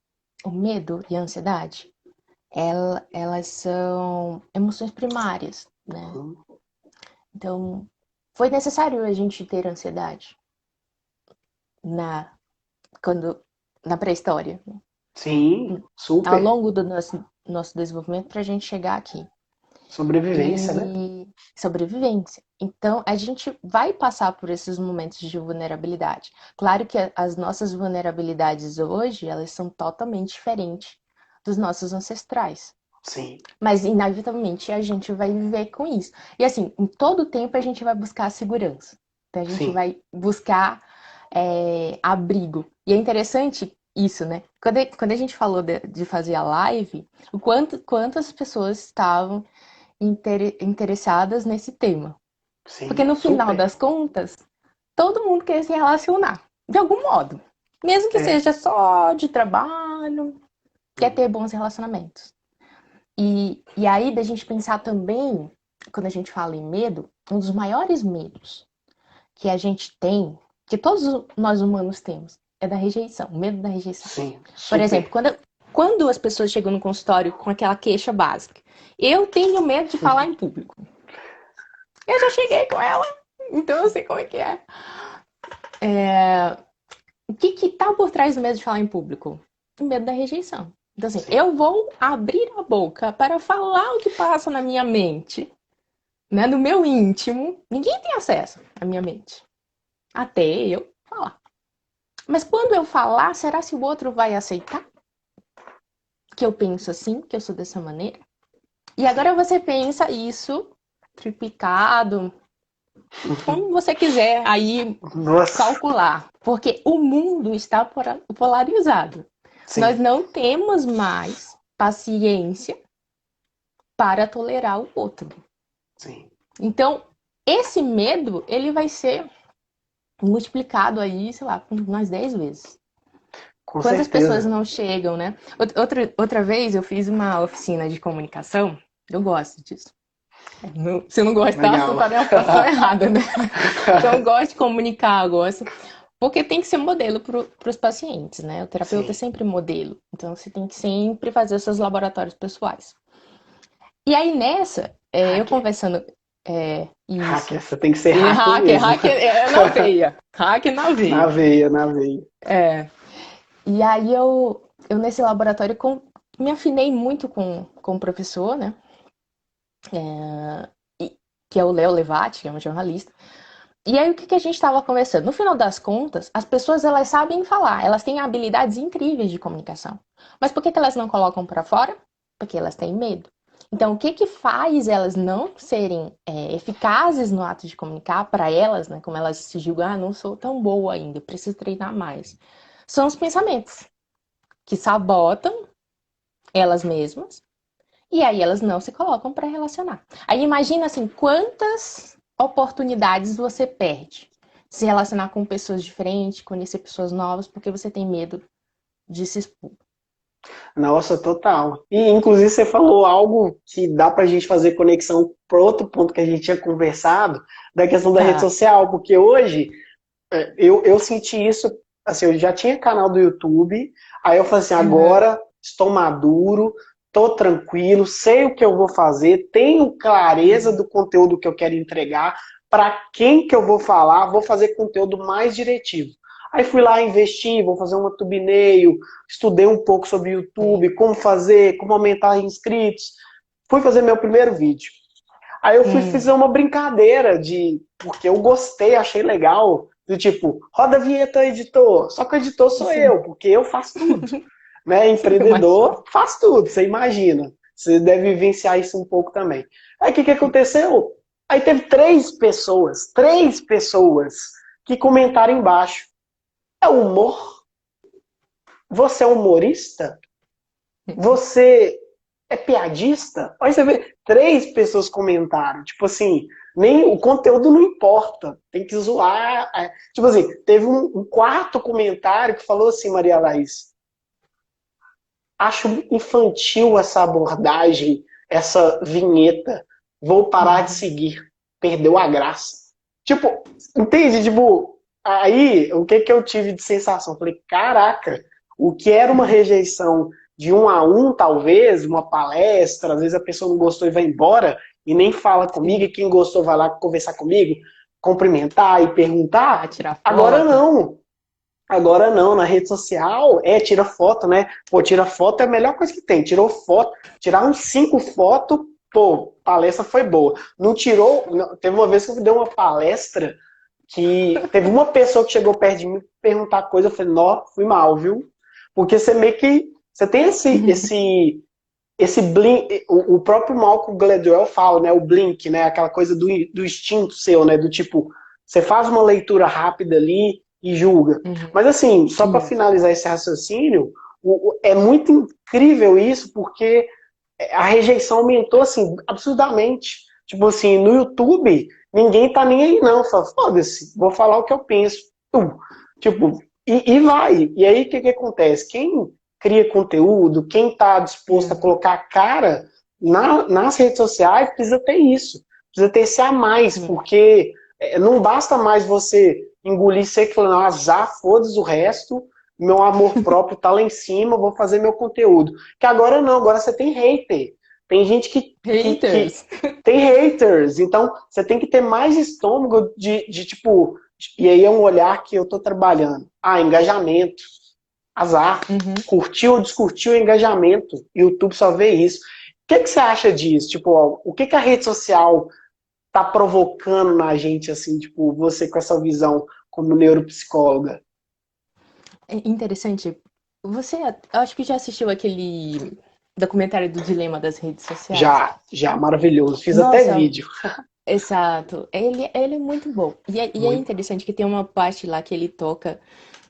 Speaker 2: o medo e a ansiedade, elas são emoções primárias, né? Então, foi necessário a gente ter ansiedade na, quando, na pré-história,
Speaker 1: sim,
Speaker 2: ao
Speaker 1: super.
Speaker 2: longo do nosso desenvolvimento para a gente chegar aqui.
Speaker 1: Sobrevivência, né?
Speaker 2: E sobrevivência. Então, a gente vai passar por esses momentos de vulnerabilidade. Claro que as nossas vulnerabilidades hoje, elas são totalmente diferentes dos nossos ancestrais.
Speaker 1: Sim,
Speaker 2: Mas, inevitavelmente, a gente vai viver com isso. E, assim, em todo tempo, a gente vai buscar segurança. Então, a gente
Speaker 1: sim.
Speaker 2: vai buscar abrigo. E é interessante isso, né? Quando a gente falou de fazer a live, quantas pessoas estavam interessadas nesse tema. Porque
Speaker 1: Sim,
Speaker 2: no final
Speaker 1: super.
Speaker 2: das contas, todo mundo quer se relacionar, de algum modo. Mesmo que
Speaker 1: É.
Speaker 2: seja só de trabalho, quer ter bons relacionamentos. E aí, da gente pensar também, quando a gente fala em medo, um dos maiores medos que a gente tem, que todos nós humanos temos, é da rejeição, o medo da rejeição.
Speaker 1: Sim,
Speaker 2: Por exemplo,
Speaker 1: super.
Speaker 2: quando as pessoas chegam no consultório com aquela queixa básica, eu tenho medo de falar em público. Eu já cheguei com ela, então eu sei como é que é. O que que tá por trás do medo de falar em público? O medo da rejeição. Então, assim,
Speaker 1: Sim,
Speaker 2: eu vou abrir a boca para falar o que passa na minha mente, né, no meu íntimo. Ninguém tem acesso à minha mente, até eu falar. Mas quando eu falar, será se o outro vai aceitar que eu penso assim, que eu sou dessa maneira? E agora
Speaker 1: sim.
Speaker 2: você pensa isso triplicado, como você quiser aí
Speaker 1: Nossa,
Speaker 2: calcular, porque o mundo está polarizado. Nós
Speaker 1: sim,
Speaker 2: não temos mais paciência para tolerar o outro.
Speaker 1: sim.
Speaker 2: Então, esse medo, ele vai ser multiplicado aí, sei lá, por mais 10 vezes.
Speaker 1: Com
Speaker 2: Quantas pessoas
Speaker 1: certeza.
Speaker 2: não chegam, né? Outra vez eu fiz uma oficina de comunicação, eu gosto disso. Se eu não gostar, você
Speaker 1: Legal.
Speaker 2: tá na profissão errada, né? Então, eu gosto de comunicar, eu gosto. Porque tem que ser modelo para os pacientes, né? O terapeuta é
Speaker 1: Sim.
Speaker 2: sempre modelo. Então, você tem que sempre fazer os seus laboratórios pessoais. E aí, nessa, eu
Speaker 1: Hacker.
Speaker 2: conversando. Isso.
Speaker 1: Hacker, você tem que ser
Speaker 2: E
Speaker 1: hacker mesmo.
Speaker 2: hacker é na veia. Hacker na
Speaker 1: Na
Speaker 2: veia.
Speaker 1: veia, na veia.
Speaker 2: É. E aí, eu nesse laboratório, me afinei muito com o professor, né? Que é o Léo Levati, que é um jornalista. E aí, o que a gente estava conversando? No final das contas, as pessoas, elas sabem falar, elas têm habilidades incríveis de comunicação. Mas por que elas não colocam para fora? Porque elas têm medo. Então, o que faz elas não serem eficazes no ato de comunicar para elas, né? Como elas se julgam, ah, não sou tão boa ainda, preciso treinar mais. São os pensamentos que sabotam elas mesmas e aí elas não se colocam para relacionar. Aí imagina assim, quantas oportunidades você perde de se relacionar com pessoas diferentes, conhecer pessoas novas, porque você tem medo de se expor.
Speaker 1: Nossa, total. E inclusive você falou algo que dá pra gente fazer conexão para outro ponto que a gente tinha conversado, da questão da rede
Speaker 2: Tá.
Speaker 1: social, porque hoje eu senti isso, assim, eu já tinha canal do YouTube, aí eu falei assim,
Speaker 2: Uhum.
Speaker 1: agora estou maduro, estou tranquilo, sei o que eu vou fazer, tenho clareza
Speaker 2: Uhum.
Speaker 1: do conteúdo que eu quero entregar, para quem que eu vou falar, vou fazer conteúdo mais diretivo. Aí fui lá investir, vou fazer uma thumbnail, estudei um pouco sobre o YouTube, como fazer, como aumentar inscritos. Fui fazer meu primeiro vídeo. Aí eu fui fazer
Speaker 2: Hum,
Speaker 1: uma brincadeira porque eu gostei, achei legal, do tipo, roda a vinheta, editor. Só que o editor sou
Speaker 2: sim.
Speaker 1: eu, porque eu faço tudo. Né?
Speaker 2: Sim, eu imagino.
Speaker 1: Empreendedor faz tudo, você imagina. Você deve vivenciar isso um pouco também. Aí o que aconteceu? Aí teve três pessoas que comentaram embaixo. É humor? Você é humorista? Você é piadista? Aí você vê, três pessoas comentaram. Tipo assim, nem o conteúdo não importa. Tem que zoar. Tipo assim, teve um quarto comentário que falou assim, Maria Laís, acho infantil essa abordagem, essa vinheta. Vou parar de seguir. Perdeu a graça. Tipo, entende? Tipo, aí o que eu tive de sensação? Falei, caraca, o que era uma rejeição de 1 a 1, talvez, uma palestra, às vezes a pessoa não gostou e vai embora e nem fala comigo,
Speaker 2: Sim.
Speaker 1: e quem gostou vai lá conversar comigo, cumprimentar e
Speaker 2: Ah,
Speaker 1: perguntar.
Speaker 2: tirar
Speaker 1: Agora
Speaker 2: foto.
Speaker 1: não. Agora não, na rede social, tira foto, né? Pô, tira foto é a melhor coisa que tem. Tirou foto, tirar uns 5 fotos, pô, palestra foi boa. Não tirou, teve uma vez que eu dei uma palestra que teve uma pessoa que chegou perto de mim perguntar coisa, eu falei, nó, fui mal, viu? Porque você meio que, você tem esse blink, o próprio Malcolm Gladwell fala, né, o blink, né, aquela coisa do instinto seu, né, do tipo, você faz uma leitura rápida ali e julga.
Speaker 2: Uhum.
Speaker 1: Mas assim, só para
Speaker 2: Isso.
Speaker 1: finalizar esse raciocínio, é muito incrível isso, porque a rejeição aumentou assim absurdamente. Tipo assim, no YouTube, ninguém tá nem aí não, fala, foda-se, vou falar o que eu penso. Tipo, e vai. E aí o que acontece? Quem cria conteúdo, quem está disposto a
Speaker 2: Uhum.
Speaker 1: colocar a cara nas redes sociais, precisa ter isso. Precisa ter esse a mais,
Speaker 2: Sim.
Speaker 1: porque não basta mais você engolir seco e falar, não, azar, foda-se o resto, meu amor próprio tá lá em cima, vou fazer meu conteúdo. Que agora não, agora você tem hater. Tem gente que
Speaker 2: Haters.
Speaker 1: tem haters, então você tem que ter mais estômago de tipo, e aí é um olhar que eu tô trabalhando. Engajamento. Azar.
Speaker 2: Uhum.
Speaker 1: Curtiu ou descurtiu o engajamento. YouTube só vê isso. O que você acha disso? Tipo, ó, o que a rede social tá provocando na gente, assim, tipo, você com essa visão como neuropsicóloga?
Speaker 2: É interessante. Você, eu acho que já assistiu aquele documentário do Dilema das Redes Sociais.
Speaker 1: Já, maravilhoso. Fiz até
Speaker 2: Nossa,
Speaker 1: vídeo.
Speaker 2: exato. Ele é muito bom. E é
Speaker 1: Muito.
Speaker 2: interessante que tem uma parte lá que ele toca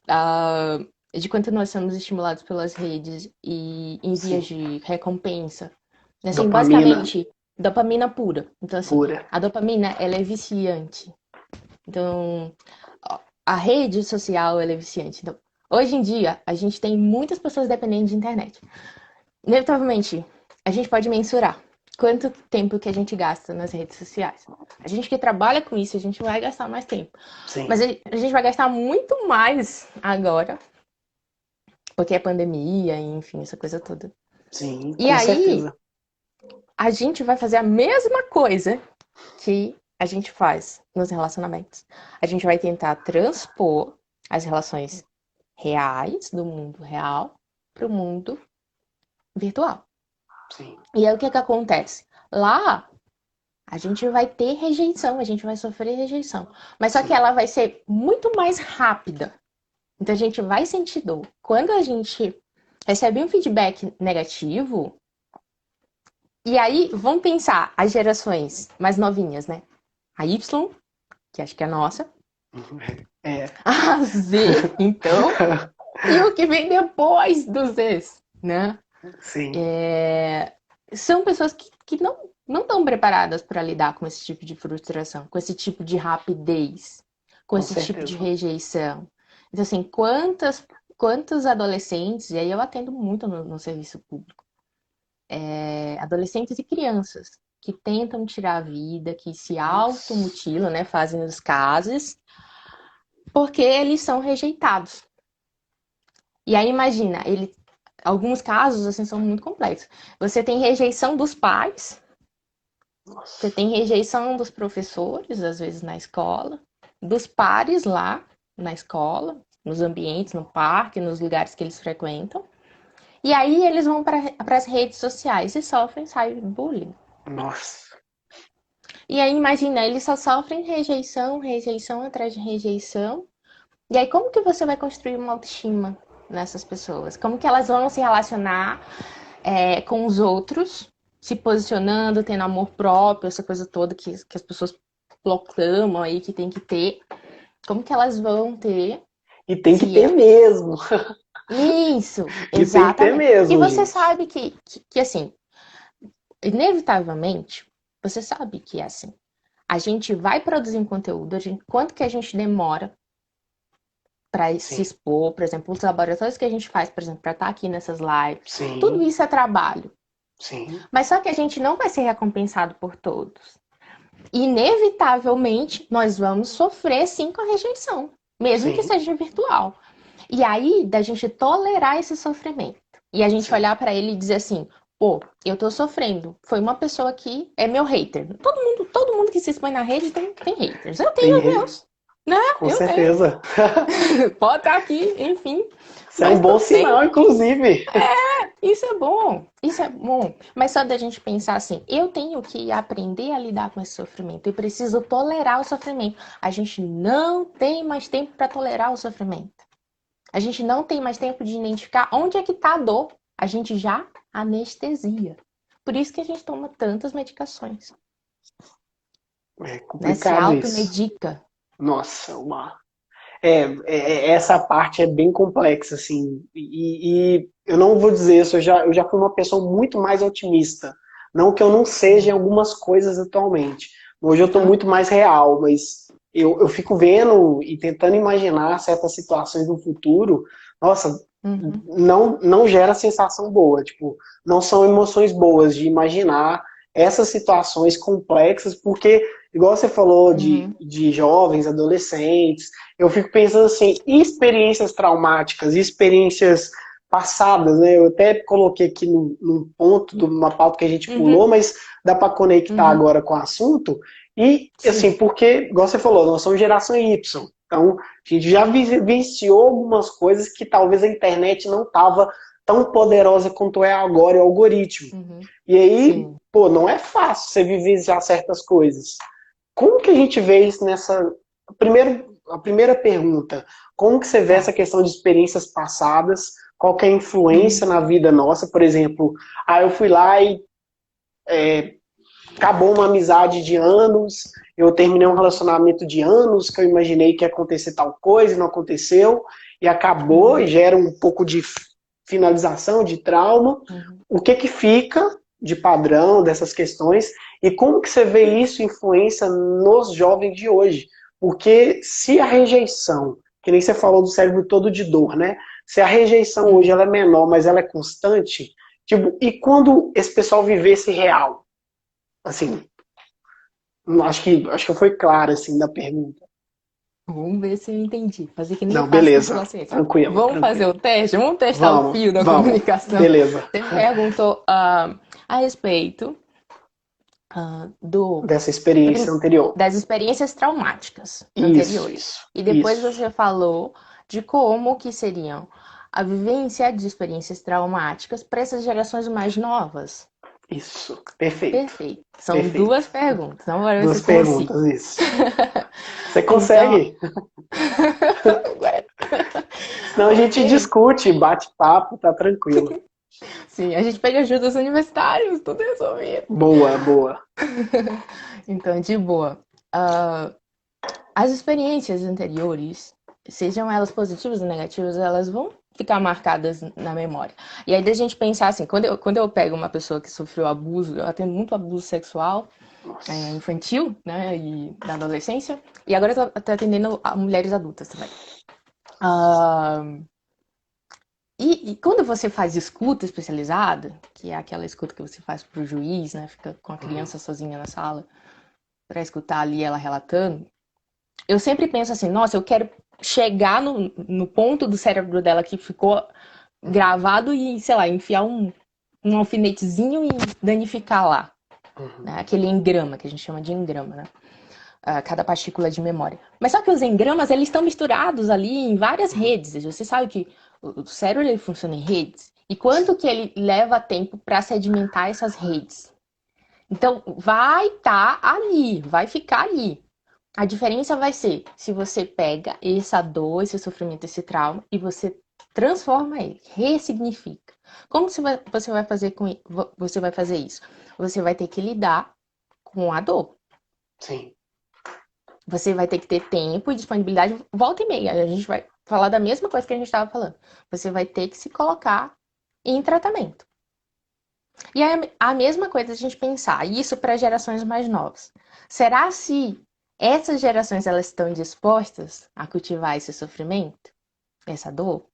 Speaker 2: ah, de quanto nós somos estimulados pelas redes e em vias
Speaker 1: Sim.
Speaker 2: de recompensa. Assim,
Speaker 1: Dopamina
Speaker 2: basicamente, dopamina pura. Então, assim,
Speaker 1: pura.
Speaker 2: a dopamina, ela é viciante. Então, a rede social, ela é viciante. Então, hoje em dia, a gente tem muitas pessoas dependendo de internet. Inevitavelmente, a gente pode mensurar quanto tempo que a gente gasta nas redes sociais. A gente que trabalha com isso, a gente vai gastar mais tempo. Mas
Speaker 1: Sim.
Speaker 2: a gente vai gastar muito mais agora, porque é pandemia, enfim, essa coisa toda.
Speaker 1: Sim,
Speaker 2: E
Speaker 1: com
Speaker 2: aí,
Speaker 1: certeza.
Speaker 2: a gente vai fazer a mesma coisa que a gente faz nos relacionamentos. A gente vai tentar transpor as relações reais, do mundo real, para o mundo virtual.
Speaker 1: Sim.
Speaker 2: E aí o que que acontece? Lá a gente vai ter rejeição, a gente vai sofrer rejeição. Mas só que
Speaker 1: Sim.
Speaker 2: ela vai ser muito mais rápida. Então a gente vai sentir dor. Quando a gente recebe um feedback negativo, e aí vamos pensar as gerações mais novinhas, né? A Y, que acho que é a nossa,
Speaker 1: É.
Speaker 2: a Z, então, e o que vem depois dos Zs, né?
Speaker 1: Sim,
Speaker 2: É, são pessoas que não estão preparadas para lidar com esse tipo de frustração, com esse tipo de rapidez, com
Speaker 1: com
Speaker 2: esse tipo de
Speaker 1: certeza.
Speaker 2: rejeição. Então, assim, quantos adolescentes, e aí eu atendo muito no serviço público, adolescentes e crianças que tentam tirar a vida, que se
Speaker 1: Nossa.
Speaker 2: automutilam, né, fazem os casos, porque eles são rejeitados. E aí imagina, alguns casos assim são muito complexos. Você tem rejeição dos pais, você
Speaker 1: Nossa.
Speaker 2: tem rejeição dos professores, às vezes na escola, dos pares lá na escola. nos ambientes, no parque, nos lugares que eles frequentam. E aí eles vão para as redes sociais e sofrem cyberbullying.
Speaker 1: Nossa.
Speaker 2: E aí, imagina, eles só sofrem rejeição, rejeição atrás de rejeição. E aí, como que você vai construir uma autoestima nessas pessoas? Como que elas vão se relacionar com os outros, se posicionando, tendo amor próprio, essa coisa toda que as pessoas proclamam aí que tem que ter? Como que elas vão ter
Speaker 1: E tem que
Speaker 2: se
Speaker 1: ter mesmo.
Speaker 2: Isso,
Speaker 1: E tem que ter
Speaker 2: exatamente. E
Speaker 1: mesmo,
Speaker 2: você
Speaker 1: gente.
Speaker 2: sabe que assim, inevitavelmente, você sabe que é assim. A gente vai produzir um conteúdo, quanto que a gente demora para se
Speaker 1: Sim,
Speaker 2: expor, por exemplo, os laboratórios que a gente faz, por exemplo, para estar aqui nessas lives, tudo
Speaker 1: sim,
Speaker 2: isso é trabalho.
Speaker 1: sim,
Speaker 2: Mas só que a gente não vai ser recompensado por todos. Inevitavelmente, nós vamos sofrer sim com a rejeição, mesmo que
Speaker 1: sim,
Speaker 2: seja virtual. E aí, da gente tolerar esse sofrimento. E a gente
Speaker 1: sim.
Speaker 2: olhar para ele e dizer assim: pô, eu tô sofrendo. Foi uma pessoa que é meu hater. Todo mundo que se expõe na rede tem haters. Eu tenho os
Speaker 1: Tem,
Speaker 2: meus, né?
Speaker 1: com
Speaker 2: Eu tenho.
Speaker 1: certeza.
Speaker 2: Pode estar aqui, enfim.
Speaker 1: Isso é um
Speaker 2: Mas
Speaker 1: bom
Speaker 2: tudo bem.
Speaker 1: sinal, inclusive.
Speaker 2: Isso é bom. Isso é bom. Mas só da gente pensar assim: eu tenho que aprender a lidar com esse sofrimento. Eu preciso tolerar o sofrimento. A gente não tem mais tempo para tolerar o sofrimento. A gente não tem mais tempo de identificar onde é que está a dor. A gente já anestesia. Por isso que a gente toma tantas medicações,
Speaker 1: É
Speaker 2: né? Se
Speaker 1: complicado isso.
Speaker 2: automedica.
Speaker 1: Nossa, essa parte é bem complexa, assim. E eu não vou dizer isso, eu já fui uma pessoa muito mais otimista. Não que eu não seja em
Speaker 2: Sim.
Speaker 1: algumas coisas atualmente. Hoje eu estou
Speaker 2: Aham.
Speaker 1: muito mais real, mas eu fico vendo e tentando imaginar certas situações no futuro. Nossa,
Speaker 2: Uhum.
Speaker 1: não gera sensação boa. Tipo, não são emoções boas de imaginar essas situações complexas, porque, igual você falou
Speaker 2: Uhum.
Speaker 1: de jovens, adolescentes, eu fico pensando assim, e experiências traumáticas, e experiências passadas, né? Eu até coloquei aqui num ponto de uma pauta que a gente pulou,
Speaker 2: Uhum.
Speaker 1: mas dá para conectar
Speaker 2: Uhum.
Speaker 1: agora com o assunto. E, assim,
Speaker 2: Sim.
Speaker 1: porque, igual você falou, nós somos geração Y. Então, a gente já vivenciou algumas coisas que talvez a internet não estava tão poderosa quanto é agora, é o algoritmo.
Speaker 2: Uhum.
Speaker 1: E aí,
Speaker 2: Sim.
Speaker 1: pô, não é fácil você vivenciar certas coisas. Como que a gente vê isso nessa. A primeira pergunta, como que você vê essa
Speaker 2: Tá.
Speaker 1: questão de experiências passadas? Qual que é a influência
Speaker 2: Uhum.
Speaker 1: na vida nossa? Por exemplo, eu fui lá e acabou uma amizade de anos, eu terminei um
Speaker 2: Uhum.
Speaker 1: relacionamento de anos, que eu imaginei que ia acontecer tal coisa e não aconteceu, e acabou, e
Speaker 2: Uhum.
Speaker 1: gera um pouco de finalização, de trauma.
Speaker 2: Uhum.
Speaker 1: O que que fica de padrão dessas questões e como que você vê isso influência nos jovens de hoje? Porque se a rejeição, que nem você falou do cérebro todo de dor, né? Se a rejeição hoje ela
Speaker 2: Uhum.
Speaker 1: é menor, mas ela é constante, tipo, e quando esse pessoal vivesse real? Assim, acho que foi claro assim da pergunta.
Speaker 2: Vamos ver se eu entendi. Fazer que nem eu
Speaker 1: Não,
Speaker 2: faço com
Speaker 1: beleza.
Speaker 2: pacientes.
Speaker 1: Tranquilo,
Speaker 2: Vamos fazer o
Speaker 1: tranquilo.
Speaker 2: teste? Vamos testar o
Speaker 1: Vamos,
Speaker 2: fio da
Speaker 1: vamos.
Speaker 2: comunicação.
Speaker 1: Beleza.
Speaker 2: Você me perguntou a respeito do
Speaker 1: Dessa experiência anterior.
Speaker 2: das experiências traumáticas
Speaker 1: Isso,
Speaker 2: anteriores.
Speaker 1: isso,
Speaker 2: E depois
Speaker 1: isso.
Speaker 2: você falou de como que seriam a vivência de experiências traumáticas para essas gerações mais novas.
Speaker 1: Isso. Perfeito.
Speaker 2: Perfeito. São duas
Speaker 1: Perfeito.
Speaker 2: perguntas. Vamos ver se
Speaker 1: Duas
Speaker 2: eu consigo.
Speaker 1: perguntas, isso. Você
Speaker 2: Então,
Speaker 1: consegue? Senão a gente
Speaker 2: ok.
Speaker 1: discute, bate papo, tá tranquilo.
Speaker 2: Sim, a gente pede ajuda dos universitários, tudo resolvido.
Speaker 1: Boa, boa.
Speaker 2: Então, de boa. Ah, as experiências anteriores, sejam elas positivas ou negativas, elas vão ficar marcadas na memória. E aí, da gente pensar assim, quando eu pego uma pessoa que sofreu abuso, eu atendo muito abuso sexual
Speaker 1: Nossa.
Speaker 2: infantil, né, e da adolescência, e agora eu tô atendendo a mulheres adultas também. Ah, e quando você faz escuta especializada, que é aquela escuta que você faz pro juiz, né, fica com a
Speaker 1: Uhum.
Speaker 2: criança sozinha na sala, para escutar ali ela relatando, eu sempre penso assim, nossa, eu quero chegar no ponto do cérebro dela que ficou
Speaker 1: Uhum.
Speaker 2: gravado e, sei lá, enfiar um alfinetezinho e danificar lá, né?
Speaker 1: Uhum.
Speaker 2: Aquele engrama, que a gente chama de engrama, né? cada partícula de memória. Mas só que os engramas, eles estão misturados ali em várias redes. Você sabe que o cérebro ele funciona em redes. E quanto que ele leva tempo para sedimentar essas redes? Então, vai estar ali, vai ficar ali. A diferença vai ser se você pega essa dor, esse sofrimento, esse trauma e você transforma ele, ressignifica. Como você vai fazer você vai fazer isso? Você vai ter que lidar com a dor.
Speaker 1: Sim.
Speaker 2: Você vai ter que ter tempo e disponibilidade, volta e meia. A gente vai falar da mesma coisa que a gente estava falando. Você vai ter que se colocar em tratamento. E é a mesma coisa a gente pensar isso para gerações mais novas. Será se essas gerações elas estão dispostas a cultivar esse sofrimento, essa dor?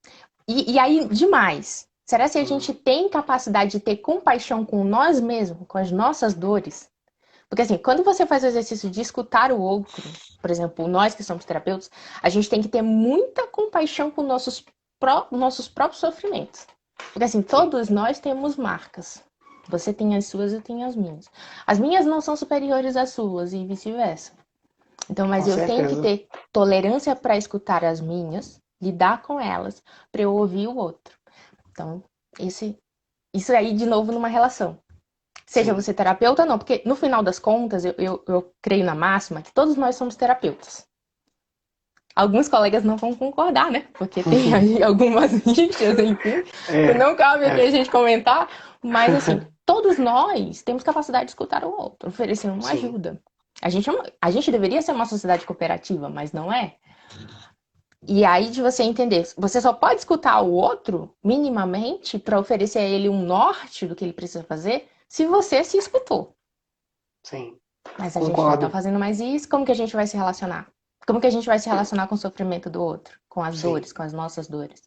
Speaker 2: E aí, demais. Será se a gente tem capacidade de ter compaixão com nós mesmos, com as nossas dores? Porque assim, quando você faz o exercício de escutar o outro, por exemplo, nós que somos terapeutas, a gente tem que ter muita compaixão com nossos próprios sofrimentos. Porque assim, todos nós temos marcas. Você tem as suas, eu tenho as minhas. As minhas não são superiores às suas e vice-versa. Então, mas
Speaker 1: Com
Speaker 2: eu tenho que
Speaker 1: certeza.
Speaker 2: ter tolerância para escutar as minhas, lidar com elas, para eu ouvir o outro. Então, isso aí, de novo, numa relação. Seja
Speaker 1: Sim.
Speaker 2: você terapeuta ou não, porque no final das contas, eu creio na máxima que todos nós somos terapeutas. Alguns colegas não vão concordar, né? Porque tem aí algumas rixas, enfim, que
Speaker 1: É,
Speaker 2: não cabe aqui a
Speaker 1: é.
Speaker 2: gente comentar. Mas, assim, todos nós temos capacidade de escutar o outro, oferecer uma
Speaker 1: Sim.
Speaker 2: ajuda. A gente deveria ser uma sociedade cooperativa, mas não é. E aí de você entender, você só pode escutar o outro minimamente para oferecer a ele um norte do que ele precisa fazer se você se escutou.
Speaker 1: Sim.
Speaker 2: Mas a gente não tá
Speaker 1: Concordo.
Speaker 2: fazendo mais isso, como que a gente vai se relacionar? Como que a gente vai se relacionar com o sofrimento do outro? Com as
Speaker 1: Sim.
Speaker 2: dores, com as nossas dores?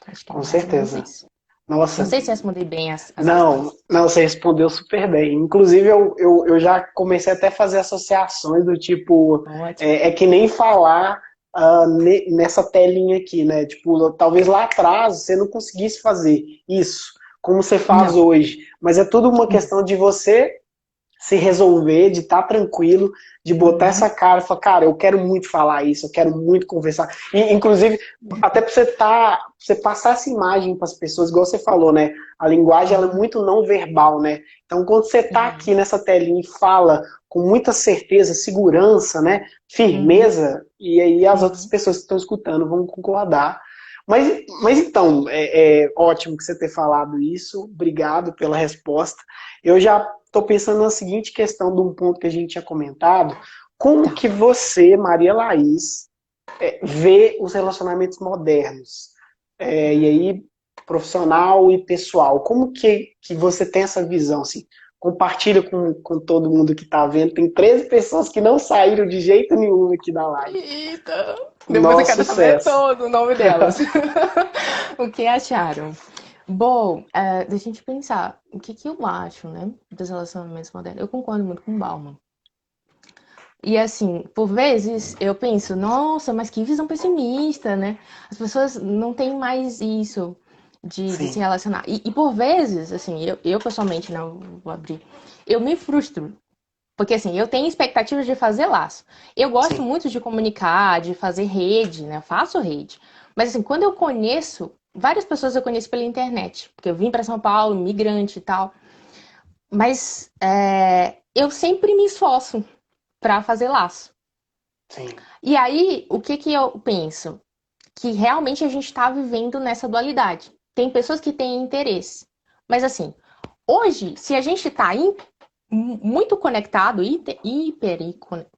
Speaker 2: Acho que é
Speaker 1: Com
Speaker 2: mais ou menos
Speaker 1: certeza.
Speaker 2: isso. Não
Speaker 1: Nossa,
Speaker 2: sei se eu respondei bem as
Speaker 1: não,
Speaker 2: questões.
Speaker 1: não, você respondeu super bem. Inclusive, eu já comecei até a fazer associações do tipo,
Speaker 2: Ótimo.
Speaker 1: é que nem falar nessa telinha aqui, né? Tipo, talvez lá atrás você não conseguisse fazer isso, como você faz
Speaker 2: Não.
Speaker 1: hoje. Mas é tudo uma
Speaker 2: Não.
Speaker 1: questão de você se resolver, de estar tranquilo, de botar essa
Speaker 2: Uhum.
Speaker 1: cara e falar, cara, eu quero muito falar isso, eu quero muito conversar. E, inclusive, até para você passar essa imagem para as pessoas, igual você falou, né? A linguagem ela é
Speaker 2: Uhum.
Speaker 1: muito não verbal, né? Então, quando você está aqui nessa telinha e fala com muita certeza, segurança, né?
Speaker 2: Uhum.
Speaker 1: Firmeza, e aí as outras
Speaker 2: Uhum.
Speaker 1: pessoas que estão escutando vão concordar. Mas então, é ótimo que você ter falado isso. Obrigado pela resposta. Eu já estou pensando na seguinte questão de um ponto que a gente tinha comentado. Como
Speaker 2: Tá.
Speaker 1: que você, Maria Laís, vê os relacionamentos modernos? E aí, profissional e pessoal. Como que você tem essa visão? Assim, compartilha com todo mundo que está vendo. Tem 13 pessoas que não saíram de jeito nenhum aqui da live.
Speaker 2: Eita! Depois eu
Speaker 1: Nosso
Speaker 2: quero saber
Speaker 1: sucesso.
Speaker 2: todo o nome delas. O que acharam? Bom, deixa a gente pensar. O que eu acho, né, dos relacionamentos modernos? Eu concordo muito com o Bauman. E assim, por vezes eu penso, nossa, mas que visão pessimista, né? As pessoas não têm mais isso de se
Speaker 1: Sim,
Speaker 2: relacionar. E por vezes, assim, eu pessoalmente, não vou abrir, eu me frustro. Porque assim, eu tenho expectativas de fazer laço. Eu gosto
Speaker 1: sim,
Speaker 2: muito de comunicar, de fazer rede, né? Eu faço rede. Mas assim, quando eu conheço, várias pessoas eu conheço pela internet. Porque eu vim para São Paulo, migrante e tal. Mas eu sempre me esforço para fazer laço.
Speaker 1: sim,
Speaker 2: E aí, o que eu penso? Que realmente a gente está vivendo nessa dualidade. Tem pessoas que têm interesse. Mas assim, hoje, se a gente está muito conectado, hiper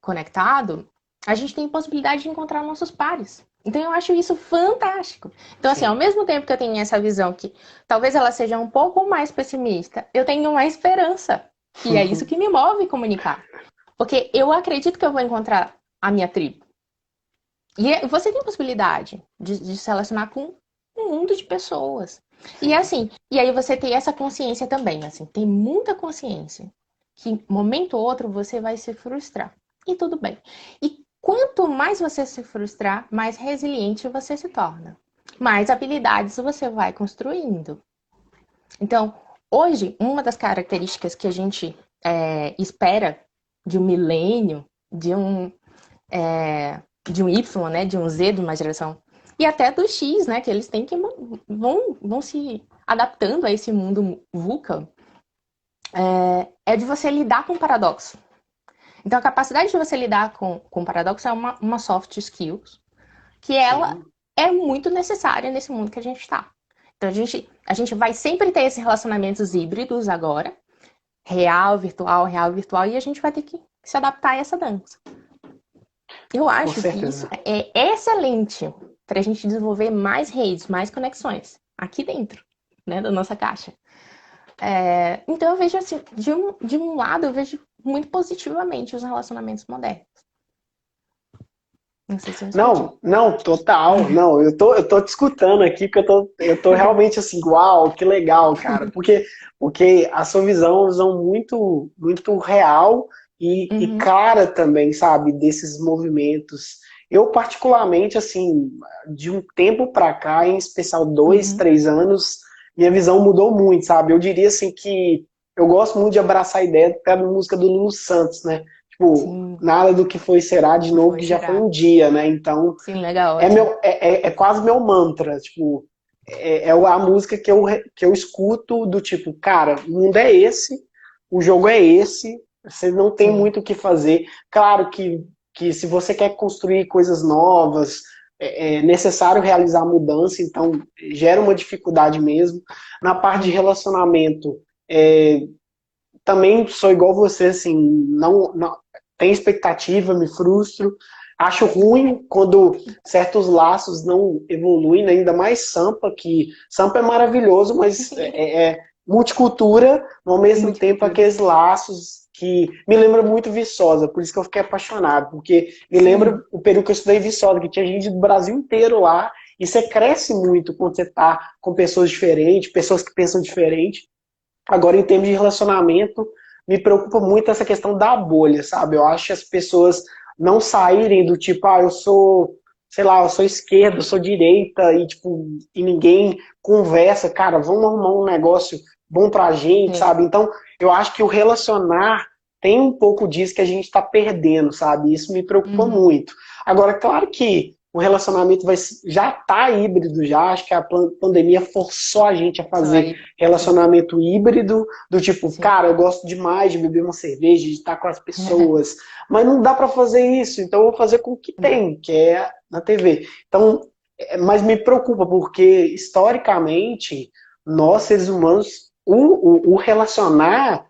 Speaker 2: conectado, a gente tem possibilidade de encontrar nossos pares. Então eu acho isso fantástico. Então, assim, ao
Speaker 1: sim.
Speaker 2: mesmo tempo que eu tenho essa visão que talvez ela seja um pouco mais pessimista, eu tenho uma esperança. E é isso que me move comunicar. Porque eu acredito que eu vou encontrar a minha tribo. E você tem possibilidade de se relacionar com um mundo de pessoas. E
Speaker 1: Sim,
Speaker 2: assim, e aí você tem essa consciência também, assim, tem muita consciência que momento ou outro você vai se frustrar. E tudo bem. E quanto mais você se frustrar, mais resiliente você se torna. Mais habilidades você vai construindo. Então, hoje, uma das características que a gente espera de um milênio, de um, de um Y, né? De um Z de uma geração. E até do X, né? Que eles têm que vão se adaptando a esse mundo VUCA. É de você lidar com paradoxo. Então, a capacidade de você lidar com paradoxo é uma soft skills que ela é muito necessária nesse mundo que a gente está. Então, a gente vai sempre ter esses relacionamentos híbridos agora, real, virtual, e a gente vai ter que se adaptar a essa dança. Eu acho que isso é excelente para a gente desenvolver mais redes, mais conexões aqui dentro, né, da nossa caixa. Então eu vejo assim, de um lado eu vejo muito positivamente os relacionamentos modernos. Não sei se
Speaker 1: Não, total. Não, eu tô te escutando aqui porque eu tô realmente assim, uau, que legal, cara. Porque a sua visão é uma visão muito, muito real e clara também, sabe, desses movimentos. Eu, particularmente, assim, de um tempo pra cá, em especial 2, 3 anos, minha visão mudou muito, sabe? Eu diria assim que eu gosto muito de abraçar a ideia da música do Lulu Santos, né? Tipo,
Speaker 2: Sim.
Speaker 1: nada do que foi será de novo, que já foi um dia, né? Então,
Speaker 2: sim, legal,
Speaker 1: é quase meu mantra, tipo, é a música que eu escuto do tipo, cara, o mundo é esse, o jogo é esse, você não tem muito o que fazer. Claro que se você quer construir coisas novas, é necessário realizar mudança, então gera uma dificuldade mesmo. Na parte de relacionamento, também sou igual você, assim, não tem expectativa, me frustro. Acho ruim quando certos laços não evoluem, né? Ainda mais Sampa, que Sampa é maravilhoso, mas é multicultura, ao mesmo tempo aqueles laços que me lembra muito Viçosa, por isso que eu fiquei apaixonado, porque me lembra o período que eu estudei em Viçosa, que tinha gente do Brasil inteiro lá, e você cresce muito quando você está com pessoas diferentes, pessoas que pensam diferente. Agora, em termos de relacionamento, me preocupa muito essa questão da bolha, sabe? Eu acho que as pessoas não saírem do tipo, eu sou, sei lá, eu sou esquerda, eu sou direita, e tipo, e ninguém conversa, cara, vamos arrumar um negócio bom pra gente, sabe? Então, eu acho que o relacionar tem um pouco disso que a gente tá perdendo, sabe? Isso me preocupa muito. Agora, claro que o relacionamento já tá híbrido já, acho que a pandemia forçou a gente a fazer relacionamento híbrido, do tipo, cara, eu gosto demais de beber uma cerveja, de estar com as pessoas, mas não dá para fazer isso, então eu vou fazer com o que tem, que é na TV. Então, mas me preocupa, porque historicamente, nós seres humanos, o relacionar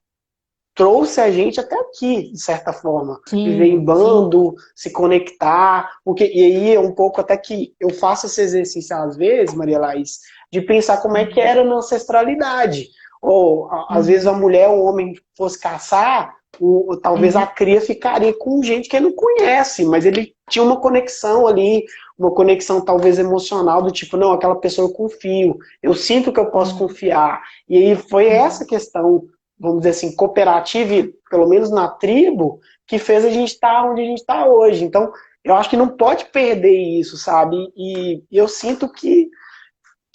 Speaker 1: trouxe a gente até aqui, de certa forma. Viver em bando, se conectar. E aí é um pouco até que eu faço esse exercício às vezes, Maria Laís, de pensar como é que era na ancestralidade. Ou, às vezes, a mulher ou o homem fosse caçar, talvez a cria ficaria com gente que ele não conhece, mas ele tinha uma conexão ali, uma conexão talvez emocional, do tipo, não, aquela pessoa eu confio, eu sinto que eu posso confiar. E aí foi essa questão, vamos dizer assim, cooperativa, pelo menos na tribo, que fez a gente estar onde a gente está hoje. Então, eu acho que não pode perder isso, sabe? E eu sinto que,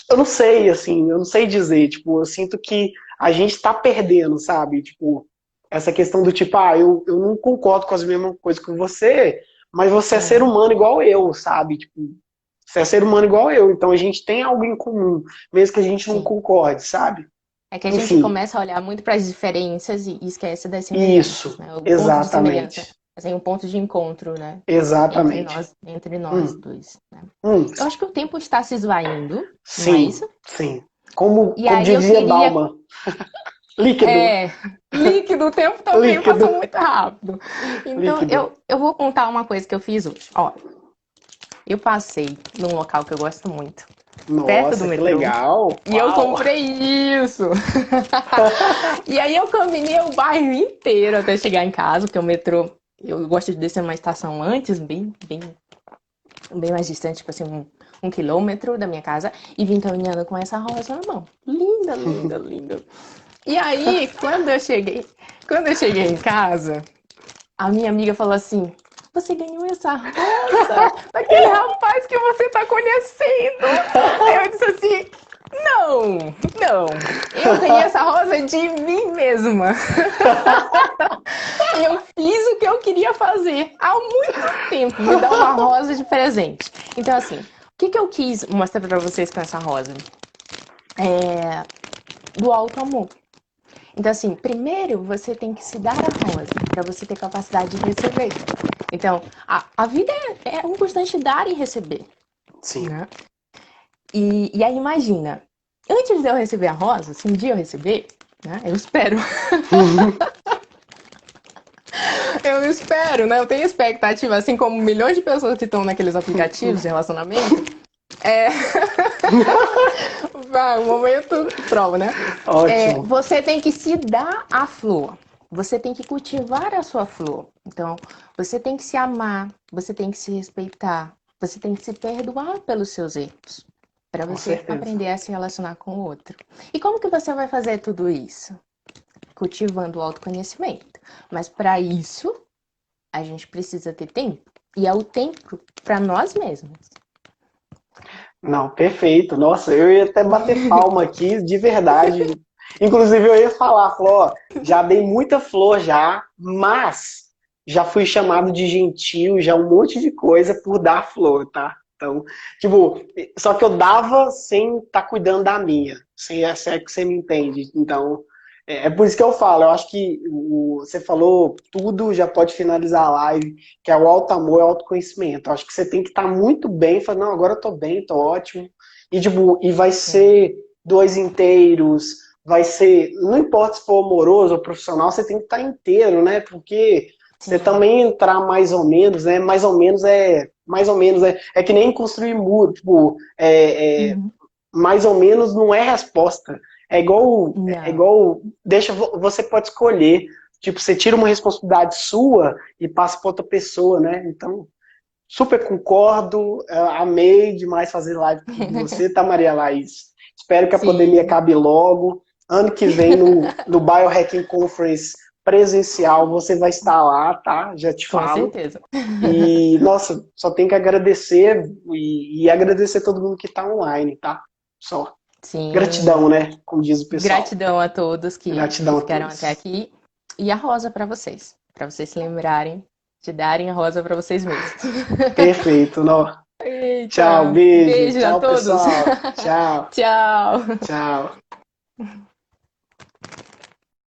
Speaker 1: eu não sei, assim, eu não sei dizer, tipo, eu sinto que a gente está perdendo, sabe? Tipo, essa questão do tipo, eu não concordo com as mesmas coisas que você, mas você é ser humano igual eu, sabe? Tipo, você é ser humano igual eu, então a gente tem algo em comum, mesmo que a gente não concorde, sabe?
Speaker 2: É que a gente começa a olhar muito para as diferenças e esquece das semelhanças.
Speaker 1: Isso,
Speaker 2: né? O
Speaker 1: exatamente.
Speaker 2: Ponto de semelhança, assim, um ponto de encontro, né?
Speaker 1: Exatamente.
Speaker 2: Entre nós dois. Né? Eu acho que o tempo está se esvaindo, não é isso?
Speaker 1: Sim. Como
Speaker 2: aí
Speaker 1: dizia Bauman. Líquido.
Speaker 2: Líquido, o tempo também passou muito rápido. Então, eu vou contar uma coisa que eu fiz hoje. Ó, eu passei num local que eu gosto muito.
Speaker 1: Nossa,
Speaker 2: perto do metrô.
Speaker 1: Que legal!
Speaker 2: E eu comprei isso! E aí eu caminhei o bairro inteiro até chegar em casa, porque o metrô, eu gosto de descer numa estação antes, bem mais distante, tipo assim, 1 quilômetro da minha casa, e vim caminhando com essa rosa na mão. Linda, linda, linda. E aí, quando eu cheguei em casa, a minha amiga falou assim: você ganhou essa rosa daquele rapaz que você tá conhecendo. Aí eu disse assim: não, eu ganhei essa rosa de mim mesma. E eu fiz o que eu queria fazer há muito tempo, me dar uma rosa de presente. Então, assim, o que eu quis mostrar pra vocês com essa rosa? Do alto amor. Então, assim, primeiro você tem que se dar a rosa, para você ter capacidade de receber. Então, a vida é um constante dar e receber,
Speaker 1: Sim.
Speaker 2: né? E aí, imagina, antes de eu receber a rosa, se um dia eu receber, né? Eu espero. Eu espero, né? Eu tenho expectativa, assim como milhões de pessoas que estão naqueles aplicativos de relacionamento. Vai, o momento prova, né?
Speaker 1: Ótimo.
Speaker 2: Você tem que se dar a flor. Você tem que cultivar a sua flor. Então, você tem que se amar, você tem que se respeitar, você tem que se perdoar pelos seus erros, para
Speaker 1: Com
Speaker 2: você
Speaker 1: certeza.
Speaker 2: aprender a se relacionar com o outro. E como que você vai fazer tudo isso? Cultivando o autoconhecimento. Mas para isso, a gente precisa ter tempo. E é o tempo para nós mesmos.
Speaker 1: Não, perfeito. Nossa, eu ia até bater palma aqui, de verdade. Inclusive, eu ia falar, ó, já dei muita flor já, mas já fui chamado de gentil, já um monte de coisa por dar flor, tá? Então, tipo, só que eu dava sem estar cuidando da minha, sem essa é que você me entende. Então, é por isso que eu falo, eu acho que você falou tudo, já pode finalizar a live, que é o alto amor, é o autoconhecimento. Eu acho que você tem que estar muito bem, falar, não, agora eu tô bem, tô ótimo. E, tipo, e vai ser dois inteiros, vai ser, não importa se for amoroso ou profissional, você tem que estar inteiro, né? Porque você
Speaker 2: Sim.
Speaker 1: também entrar mais ou menos, né? Mais ou menos é que nem construir muro, tipo, mais ou menos não é resposta. É
Speaker 2: Não.
Speaker 1: igual, deixa, você pode escolher, tipo, você tira uma responsabilidade sua e passa para outra pessoa, né? Então, super concordo, amei demais fazer live com você, tá, Maria Laís? Espero que a pandemia
Speaker 2: Sim,
Speaker 1: acabe logo. Ano que vem, no Biohacking Conference presencial, você vai estar lá, tá? Já te
Speaker 2: com
Speaker 1: falo.
Speaker 2: certeza.
Speaker 1: E, nossa, só tenho que agradecer e agradecer todo mundo que está online, tá? Só.
Speaker 2: Sim.
Speaker 1: Gratidão, né? Como diz o pessoal.
Speaker 2: Gratidão a todos que
Speaker 1: Gratidão a
Speaker 2: ficaram até
Speaker 1: todos.
Speaker 2: aqui. E a rosa para vocês se lembrarem de darem a rosa para vocês mesmos.
Speaker 1: Perfeito. Não. Tchau,
Speaker 2: Eita,
Speaker 1: beijo.
Speaker 2: beijo a
Speaker 1: Tchau,
Speaker 2: todos.
Speaker 1: pessoal. Tchau.
Speaker 2: Tchau.
Speaker 1: Tchau.